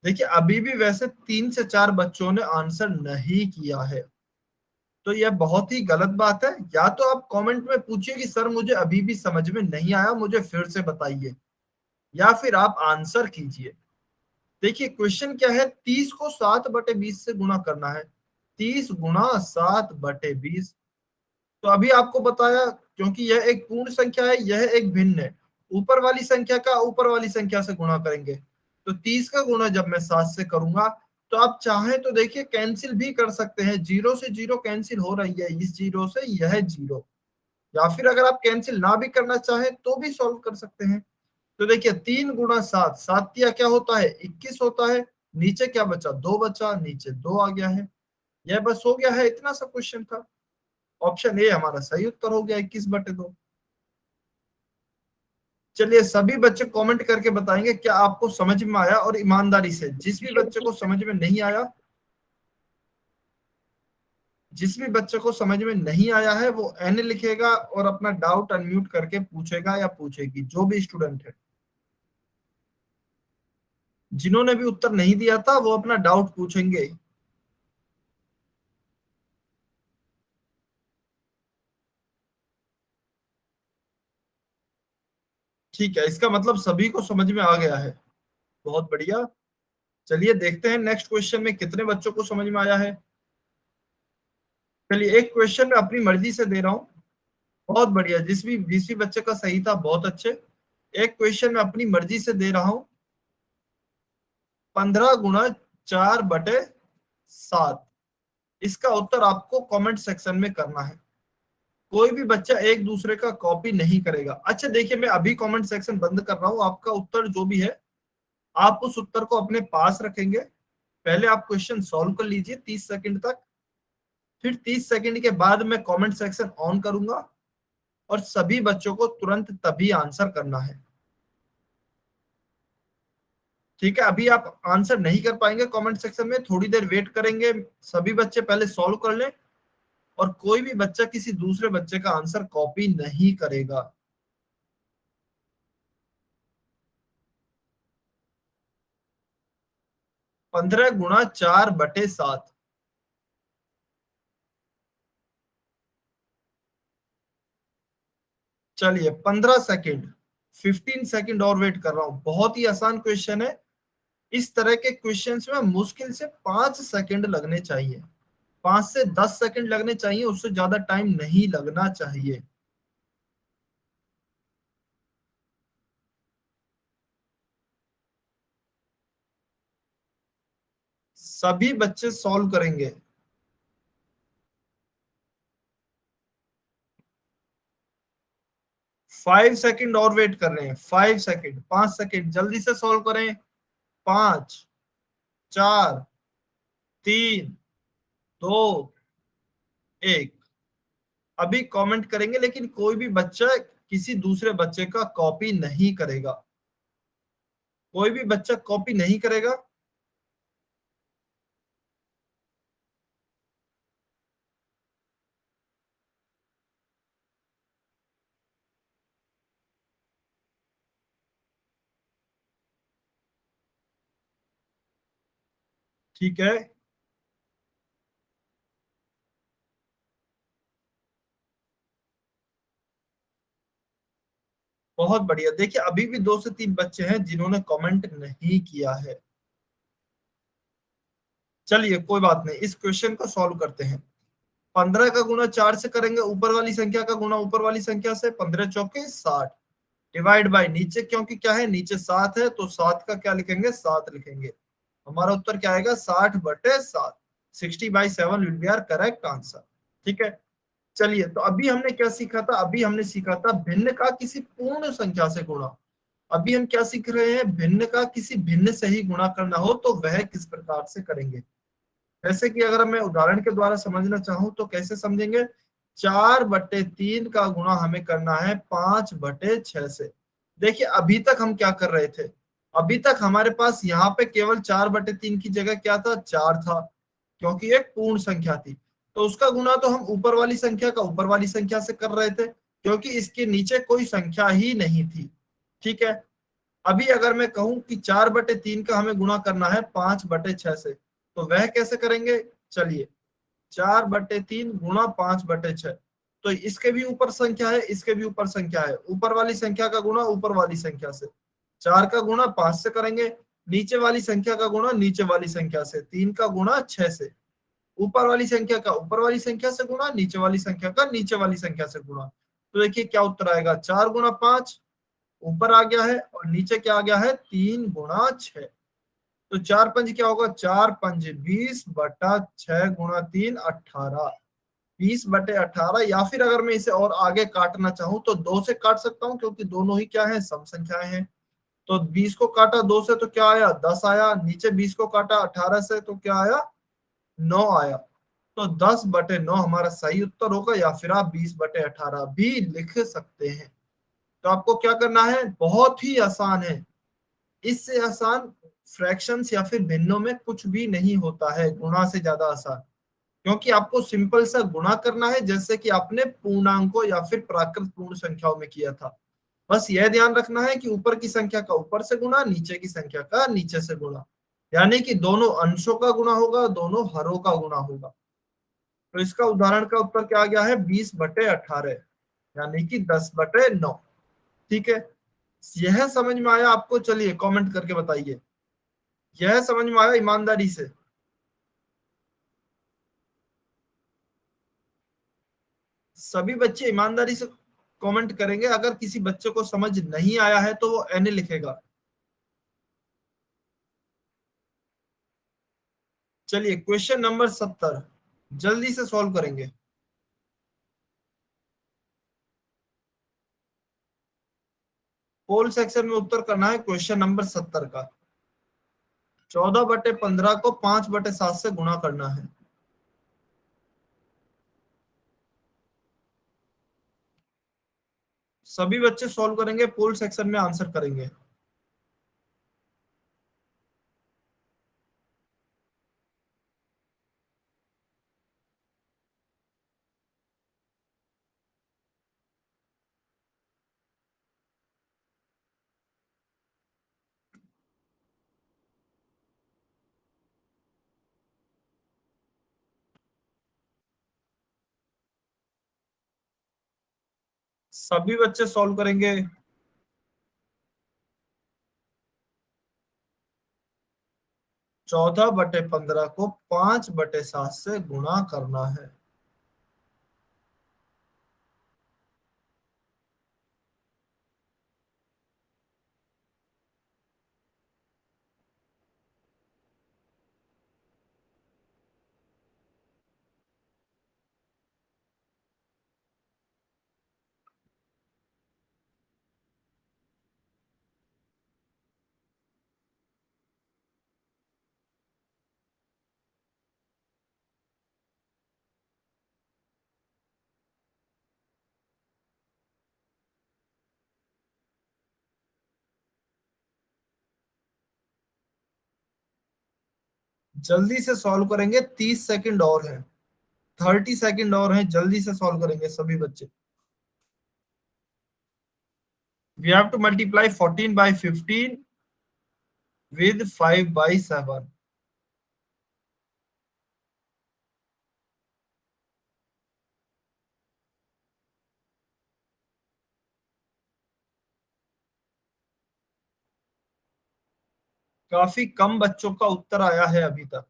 देखिए अभी भी वैसे 3 से 4 बच्चों ने आंसर नहीं किया है, तो यह बहुत ही गलत बात है। या तो आप कमेंट में पूछिए कि सर मुझे अभी भी समझ में नहीं आया, मुझे फिर से बताइए, या फिर आप आंसर कीजिए। देखिए क्वेश्चन क्या है, 30 को 7/20 से गुणा करना है, 30 × 7/20। तो अभी आपको बताया, क्योंकि यह एक पूर्ण संख्या है, यह एक भिन्न है, ऊपर वाली संख्या का ऊपर वाली संख्या से गुणा करेंगे। तो 30 का गुणा जब मैं 7 से करूंगा तो आप चाहें तो देखिए कैंसिल भी कर सकते हैं, जीरो से जीरो कैंसिल हो रही है, इस जीरो से यह जीरो। या फिर अगर आप कैंसिल ना भी करना चाहें तो भी सॉल्व कर सकते हैं। तो देखिए 3 × 7, 7 क्या होता है, 21 होता है। नीचे क्या बचा, 2 बचा, नीचे 2 आ गया है। यह बस हो गया है, इतना सा क्वेश्चन था। ऑप्शन ए हमारा सही उत्तर हो गया, 21/2। चलिए सभी बच्चे कमेंट करके बताएंगे क्या आपको समझ में आया, और ईमानदारी से जिस भी बच्चे को समझ में नहीं आया, जिस भी बच्चे को समझ में नहीं आया है वो एन लिखेगा और अपना डाउट अनम्यूट करके पूछेगा या पूछेगी, जो भी स्टूडेंट है। जिन्होंने भी उत्तर नहीं दिया था वो अपना डाउट पूछेंगे। ठीक है, इसका मतलब सभी को समझ में आ गया है। बहुत बढ़िया। चलिए देखते हैं नेक्स्ट क्वेश्चन में कितने बच्चों को समझ में आया है। चलिए एक क्वेश्चन मैं अपनी मर्जी से दे रहा हूँ। बहुत बढ़िया, जिस भी बच्चे का सही था बहुत अच्छे। एक क्वेश्चन मैं अपनी मर्जी से दे रहा हूँ। 15 × 4/7, इसका उत्तर आपको कमेंट सेक्शन में करना है। कोई भी बच्चा एक दूसरे का कॉपी नहीं करेगा। अच्छा देखिए, मैं अभी कमेंट सेक्शन बंद कर रहा हूँ। आपका उत्तर जो भी है आप उस उत्तर को अपने पास रखेंगे। पहले आप क्वेश्चन सॉल्व कर लीजिए 30 सेकंड तक, फिर 30 सेकंड के बाद मैं कमेंट सेक्शन ऑन करूंगा और सभी बच्चों को तुरंत तभी आंसर करना है। ठीक है, अभी आप आंसर नहीं कर पाएंगे कमेंट सेक्शन में, थोड़ी देर वेट करेंगे, सभी बच्चे पहले सॉल्व कर लें, और कोई भी बच्चा किसी दूसरे बच्चे का आंसर कॉपी नहीं करेगा। 15 × 4/7। चलिए 15 सेकंड, 15 सेकंड और वेट कर रहा हूं। बहुत ही आसान क्वेश्चन है। इस तरह के क्वेश्चंस में मुश्किल से 5 सेकंड लगने चाहिए, 5 से 10 सेकंड लगने चाहिए, उससे ज्यादा टाइम नहीं लगना चाहिए। सभी बच्चे सॉल्व करेंगे। 5 सेकंड और वेट कर रहे हैं, 5 सेकंड, 5 सेकंड, जल्दी से सॉल्व करें। 5, 4, 3, 2, 1। अभी कमेंट करेंगे, लेकिन कोई भी बच्चा किसी दूसरे बच्चे का कॉपी नहीं करेगा। कोई भी बच्चा कॉपी नहीं करेगा। ठीक है, बहुत बढ़िया। देखिए अभी भी 2 से 3 बच्चे हैं जिन्होंने कमेंट नहीं किया है। चलिए कोई बात नहीं, इस क्वेश्चन को सॉल्व करते हैं। 15 का गुना 4 से करेंगे, ऊपर वाली संख्या का गुना ऊपर वाली संख्या से। 15 × 4 = 60, डिवाइड बाय नीचे, क्योंकि क्या है नीचे 7 है तो 7 का क्या लिखेंगे, 7 लिखेंगे। हमारा उत्तर क्या आएगा, 60/7। 60/7 will be our correct answer. ठीक है, चलिए तो अभी हमने क्या सीखा था, अभी हमने सीखा था भिन्न का किसी पूर्ण संख्या से गुणा। अभी हम क्या सीख रहे हैं, भिन्न का किसी भिन्न से ही गुणा करना हो तो वह किस प्रकार से करेंगे। जैसे कि अगर मैं उदाहरण के द्वारा समझना चाहूं तो कैसे समझेंगे। 4/3 का गुणा हमें करना है 5/6 से। देखिए अभी तक हम क्या कर रहे थे, अभी तक हमारे पास यहाँ पे केवल 4/3 की जगह क्या था, 4 था, क्योंकि एक पूर्ण संख्या थी। तो उसका गुणा तो हम ऊपर वाली संख्या का ऊपर वाली संख्या से कर रहे थे, क्योंकि इसके नीचे कोई संख्या ही नहीं थी। ठीक है, अभी अगर मैं कहूं कि 4/3 का हमें गुणा करना है 5/6 से, तो वह कैसे करेंगे। चलिए 4/3 गुणा 5/6, तो इसके भी ऊपर संख्या है, इसके भी ऊपर संख्या है, ऊपर वाली संख्या का गुणा ऊपर वाली संख्या से। 4 का गुणा 5 से करेंगे, नीचे वाली संख्या का गुणा नीचे वाली संख्या से। 3 का गुणा 6 से, ऊपर वाली संख्या का ऊपर वाली संख्या से गुणा, नीचे वाली संख्या का नीचे वाली संख्या से गुणा। तो देखिए क्या उत्तर आएगा, 4 × 5 ऊपर आ गया है और नीचे क्या आ गया है, 3 × 6। तो 4×5 क्या होगा, 4×5 20/6 गुणा 3 18, 20/18। या फिर अगर मैं इसे और आगे काटना चाहूं तो 2 से काट सकता हूं, क्योंकि दोनों ही क्या है, सम संख्याएं हैं। तो 20 को काटा 2 से तो क्या आया, 10 आया। नीचे 20 को काटा 18 से तो क्या आया, 9 आया। तो 10/9 हमारा सही उत्तर होगा, या फिर आप 20/18 भी लिख सकते हैं। तो आपको क्या करना है, बहुत ही आसान है, इससे आसान फ्रैक्शंस या फिर भिन्नों में कुछ भी नहीं होता है, गुणा से ज्यादा आसान। क्योंकि आपको सिंपल सा गुणा करना है, जैसे कि आपने पूर्णांकों या फिर प्राकृत पूर्ण संख्याओं में किया था। बस यह ध्यान रखना है कि ऊपर की संख्या का ऊपर से गुणा, नीचे की संख्या का नीचे से गुणा, यानी कि दोनों अंशों का गुणा होगा, दोनों हरों का गुणा होगा। तो इसका उदाहरण का उत्तर क्या आ गया है, 20/18, यानी कि 10/9। ठीक है, यह समझ में आया आपको? चलिए कमेंट करके बताइए, यह समझ में आया ईमानदारी से? सभी बच्चे ईमानदारी से कमेंट करेंगे। अगर किसी बच्चे को समझ नहीं आया है तो वो एन लिखेगा। चलिए क्वेश्चन नंबर 70 जल्दी से सॉल्व करेंगे। पोल सेक्शन में उत्तर करना है क्वेश्चन नंबर 70 का। 14/15 को 5/7 से गुणा करना है। सभी बच्चे सॉल्व करेंगे, पोल सेक्शन में आंसर करेंगे। सभी बच्चे सॉल्व करेंगे। 14/15 को 5/7 से गुणा करना है। जल्दी से सॉल्व करेंगे, 30 सेकंड और है, 30 सेकंड और है, जल्दी से सॉल्व करेंगे सभी बच्चे। We have to multiply 14/15 with 5/7। काफी कम बच्चों का उत्तर आया है अभी तक।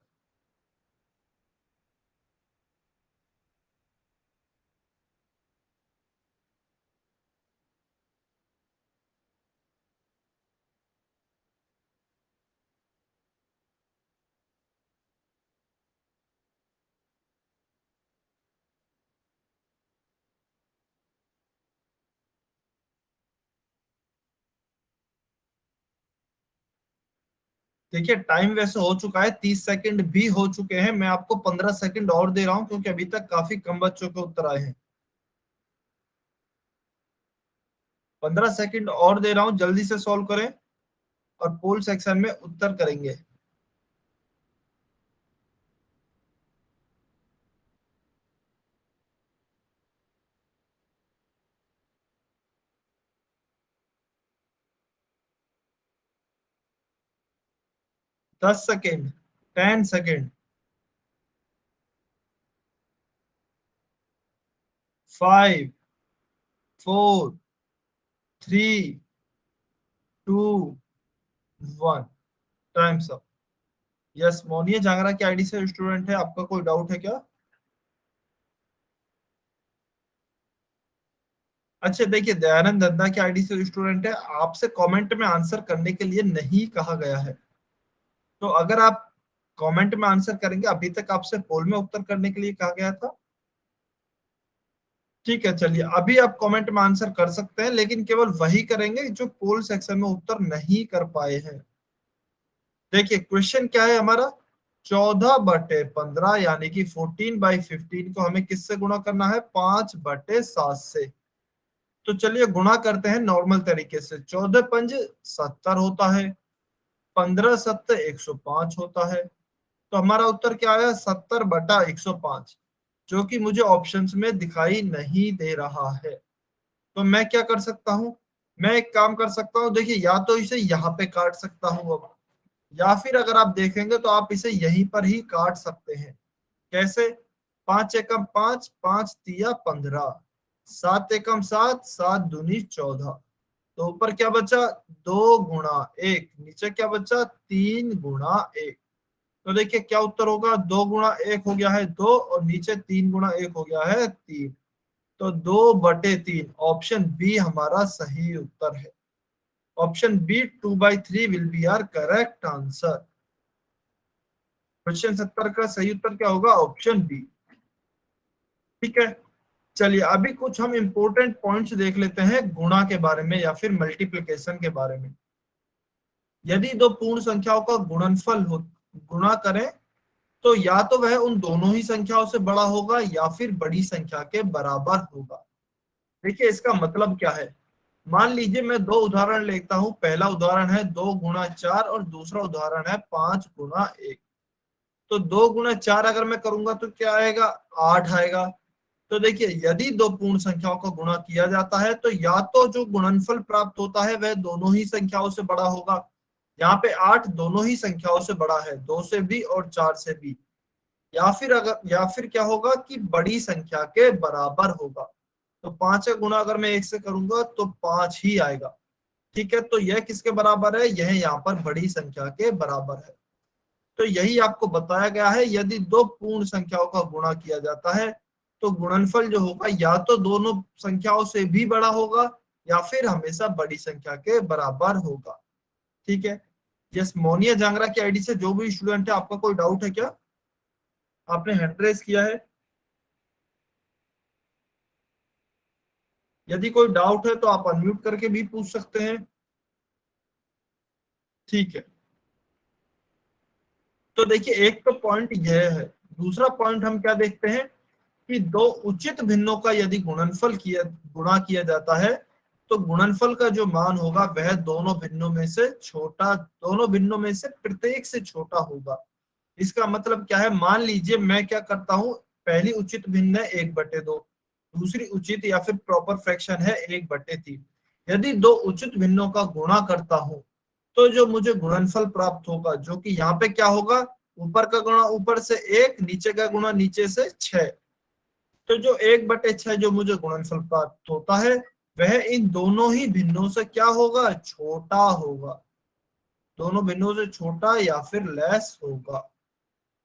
देखिए टाइम वैसे हो चुका है, 30 सेकंड भी हो चुके हैं। मैं आपको 15 सेकंड और दे रहा हूं, क्योंकि अभी तक काफी कम बच्चों के उत्तर आए हैं। 15 सेकंड और दे रहा हूं, जल्दी से सॉल्व करें और पोल सेक्शन में उत्तर करेंगे। दस second, 10 second, 5, 4, 3, 2, 1। Times up. Yes, Moniya Jangra की आईडी से स्टूडेंट है, आपका कोई डाउट है क्या? अच्छा देखिए, दयानंद दत्ता की आईडी से स्टूडेंट है, आपसे कमेंट में आंसर करने के लिए नहीं कहा गया है। तो अगर आप कमेंट में आंसर करेंगे, अभी तक आपसे पोल में उत्तर करने के लिए कहा गया था। ठीक है, चलिए अभी आप कमेंट में आंसर कर सकते हैं, लेकिन केवल वही करेंगे जो पोल सेक्शन में उत्तर नहीं कर पाए हैं। देखिए क्वेश्चन क्या है हमारा, 14/15 यानी कि 14/15 को हमें किससे गुणा करना है, 5/7 से। तो चलिए गुणा करते हैं नॉर्मल तरीके से। 14 पंज 70 होता है, 15 सत्ते 105 होता है। तो हमारा उत्तर क्या आया? 70/105, जो कि मुझे ऑप्शंस में दिखाई नहीं दे रहा है। तो मैं क्या कर सकता हूं? मैं एक काम कर सकता हूं, देखिए, या तो इसे यहाँ पे काट सकता हूं अब, या फिर अगर आप देखेंगे तो आप इसे यहीं पर ही काट सकते हैं। कैसे? 5 एकम 5, 5 तिया 15, 7 एकम 7, 7 दूनी 14। तो ऊपर क्या बचा? 2 गुणा 1, नीचे क्या बचा? 3 गुणा 1। तो देखिए क्या उत्तर होगा? 2 गुणा 1 हो गया है 2, और नीचे 3 गुणा 1 हो गया है 3। तो 2/3, ऑप्शन बी हमारा सही उत्तर है। Option B 2/3 will be our correct answer. Question 70 का सही उत्तर क्या होगा? Option B. ठीक है, चलिए अभी कुछ हम इंपॉर्टेंट पॉइंट्स देख लेते हैं गुणा के बारे में या फिर मल्टीप्लिकेशन के बारे में। यदि दो पूर्ण संख्याओं का गुणनफल हो, गुणा करें, तो या तो वह उन दोनों ही संख्याओं से बड़ा होगा या फिर बड़ी संख्या के बराबर होगा। देखिए इसका मतलब क्या है। मान लीजिए मैं दो उदाहरण लेता हूं। पहला उदाहरण है 2 गुणा 4 और दूसरा उदाहरण है 5 गुणा 1। तो 2 गुणा 4 अगर मैं करूंगा तो क्या आएगा? 8 आएगा। तो देखिए यदि दो पूर्ण संख्याओं का गुणा किया जाता है तो या तो जो गुणनफल प्राप्त होता है वह दोनों ही संख्याओं से बड़ा होगा। यहाँ पे 8 दोनों ही संख्याओं से बड़ा है, 2 से भी और 4 से भी। या फिर क्या होगा कि बड़ी संख्या के बराबर होगा। तो 5 का गुणा अगर मैं 1 से करूंगा तो 5 ही आएगा। ठीक है, तो यह किसके बराबर है? यह यहाँ पर बड़ी संख्या के बराबर है। तो यही आपको बताया गया है, यदि दो पूर्ण संख्याओं का गुणा किया जाता है तो गुणनफल जो होगा या तो दोनों संख्याओं से भी बड़ा होगा या फिर हमेशा बड़ी संख्या के बराबर होगा। ठीक है, यस, मोनिया जांगरा की आईडी से जो भी स्टूडेंट है, आपका कोई डाउट है क्या? आपने हैंड रेज किया है। यदि कोई डाउट है तो आप अनम्यूट करके भी पूछ सकते हैं। ठीक है, तो देखिए एक तो पॉइंट यह है। दूसरा पॉइंट हम क्या देखते हैं कि दो उचित भिन्नों का यदि गुणा किया जाता है तो गुणनफल का जो मान होगा वह दोनों भिन्नों में से प्रत्येक से छोटा होगा। इसका मतलब क्या है? मान लीजिए मैं क्या करता हूं, पहली उचित भिन्न है 1/2, दूसरी उचित या फिर प्रॉपर फ्रैक्शन है 1/3। यदि दो उचित भिन्नों का गुणा करता हूं तो जो मुझे गुणनफल प्राप्त होगा, जो कि यहाँ पे क्या होगा, ऊपर का गुणा ऊपर से 1, नीचे का गुणा नीचे से 6। तो जो 1/6 जो मुझे गुणनफल प्राप्त होता है वह इन दोनों ही भिन्नों से क्या होगा? छोटा होगा। दोनों भिन्नों से छोटा या फिर लेस होगा।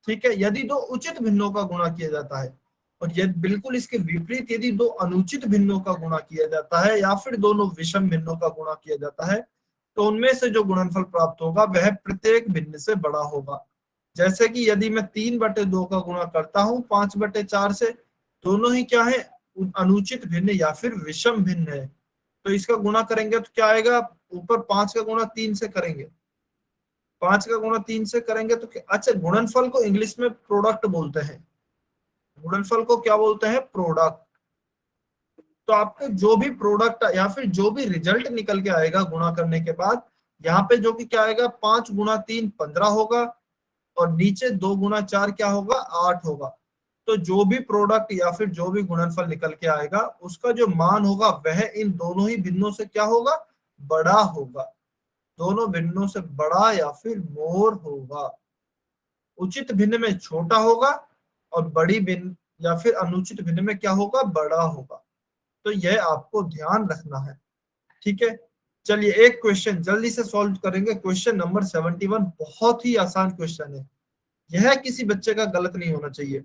ठीक है, यदि दो उचित भिन्नों का गुणा किया जाता है, और यदि बिल्कुल इसके विपरीत यदि दो अनुचित भिन्नों का गुणा किया जाता है या फिर दोनों विषम भिन्नों का गुणा किया जाता है, तो उनमें से जो गुणनफल प्राप्त होगा वह प्रत्येक भिन्न से बड़ा होगा। जैसे कि यदि मैं 3/2 का गुणा करता हूं 5/4 से, दोनों ही क्या है? अनुचित भिन्न या फिर विषम भिन्न है। तो इसका गुणा करेंगे तो क्या आएगा? ऊपर 5 का गुणा 3 से करेंगे, 5 का गुणा 3 से करेंगे तो अच्छा, गुणनफल को इंग्लिश में प्रोडक्ट बोलते हैं। गुणनफल को क्या बोलते हैं? प्रोडक्ट। तो आपके जो भी प्रोडक्ट या फिर जो भी रिजल्ट निकल के आएगा गुणा करने के बाद, यहाँ पे जो कि क्या आएगा? 5 गुणा 3 15 होगा, और नीचे 2 गुणा 4 क्या होगा? 8 होगा। तो जो भी प्रोडक्ट या फिर जो भी गुणनफल निकल के आएगा उसका जो मान होगा वह इन दोनों ही भिन्नों से क्या होगा? बड़ा होगा। दोनों भिन्नों से बड़ा या फिर मोर होगा। उचित भिन्न में छोटा होगा और बड़ी भिन्न या फिर अनुचित भिन्न में क्या होगा? बड़ा होगा। तो यह आपको ध्यान रखना है। ठीक है, चलिए एक क्वेश्चन जल्दी से सॉल्व करेंगे। क्वेश्चन नंबर 71 बहुत ही आसान क्वेश्चन है। यह किसी बच्चे का गलत नहीं होना चाहिए।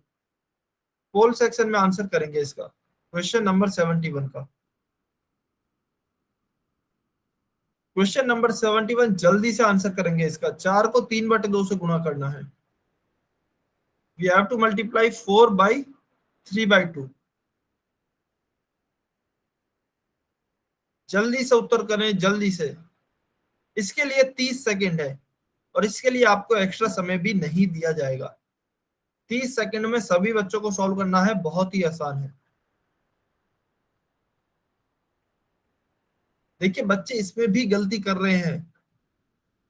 पोल सेक्शन में आंसर करेंगे इसका, क्वेश्चन नंबर 71 का। क्वेश्चन नंबर 71 जल्दी से आंसर करेंगे इसका। 4 को 3/2 से गुणा करना है। We have to multiply 4/3/2। जल्दी से उत्तर करें, जल्दी से। इसके लिए 30 सेकेंड है और इसके लिए आपको एक्स्ट्रा समय भी नहीं दिया जाएगा। 30 सेकेंड में सभी बच्चों को सॉल्व करना है, बहुत ही आसान है। देखिए बच्चे इसमें भी गलती कर रहे हैं,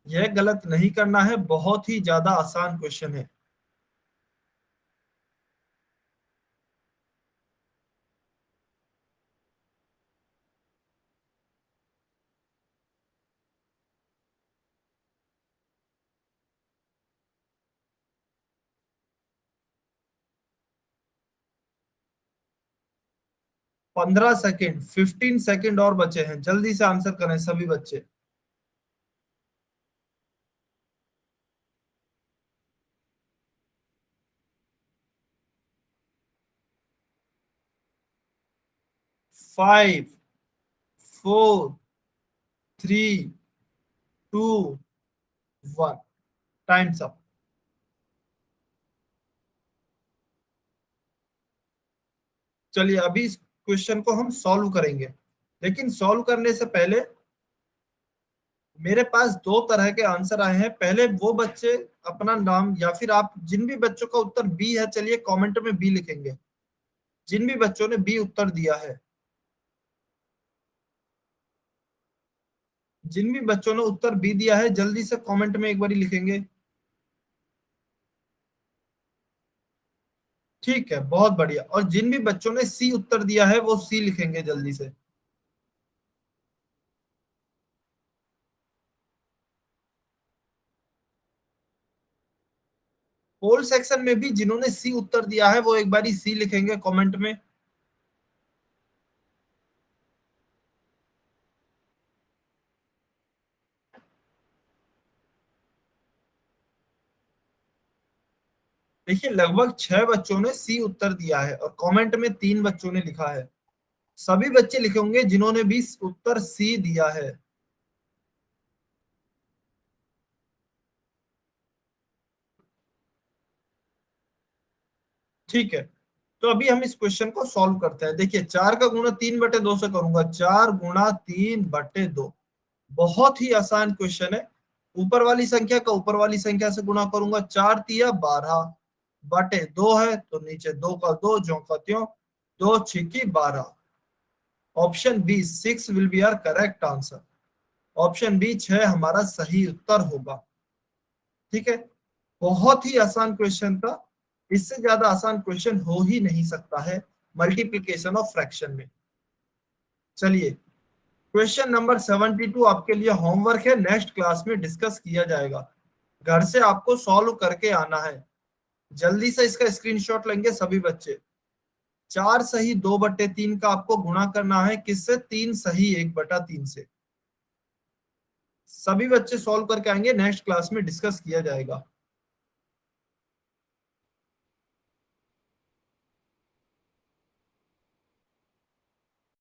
यह गलत नहीं करना है, बहुत ही ज्यादा आसान क्वेश्चन है। पंद्रह सेकेंड, 15 सेकेंड और बचे हैं, जल्दी से आंसर करें सभी बच्चे। 5, 4, 3, 2, 1, टाइम्स अप। चलिए अभी इस क्वेश्चन को हम सॉल्व करेंगे, लेकिन सॉल्व करने से पहले मेरे पास दो तरह के आंसर आए हैं। पहले वो बच्चे अपना नाम, या फिर आप जिन भी बच्चों का उत्तर बी है, चलिए कमेंट में बी लिखेंगे, जिन भी बच्चों ने बी उत्तर दिया है, जिन भी बच्चों ने उत्तर बी दिया है जल्दी से कमेंट में एक बार लिखेंगे। ठीक है, बहुत बढ़िया। और जिन भी बच्चों ने सी उत्तर दिया है वो सी लिखेंगे जल्दी से। पोल सेक्शन में भी जिन्होंने सी उत्तर दिया है वो एक बारी सी लिखेंगे कमेंट में। देखिए लगभग 6 बच्चों ने सी उत्तर दिया है और कमेंट में 3 बच्चों ने लिखा है। सभी बच्चे लिखेंगे जिन्होंने भी उत्तर सी दिया है। ठीक है, तो अभी हम इस क्वेश्चन को सॉल्व करते हैं। देखिए 4 का गुणा 3/2 से करूंगा, 4 × 3/2। बहुत ही आसान क्वेश्चन है। ऊपर वाली संख्या का ऊपर वाली संख्या से गुणा करूंगा, 4×3 = 12/2 है, तो नीचे 2 का 2 ज्यों का त्यों, 2×6 = 12। Option B 6 will be our correct answer. Option B 6 हमारा सही उत्तर होगा। ठीक है, बहुत ही आसान क्वेश्चन था, इससे ज्यादा आसान क्वेश्चन हो ही नहीं सकता है मल्टीप्लीकेशन ऑफ फ्रैक्शन में। चलिए क्वेश्चन नंबर 72 आपके लिए होमवर्क है, नेक्स्ट क्लास में डिस्कस किया जाएगा। घर से आपको सॉल्व करके आना है। जल्दी से इसका स्क्रीनशॉट लेंगे सभी बच्चे। 4 सही 2/3 का आपको गुणा करना है, किससे? 3 सही 1/3 से। सभी बच्चे सॉल्व करके आएंगे, नेक्स्ट क्लास में डिस्कस किया जाएगा।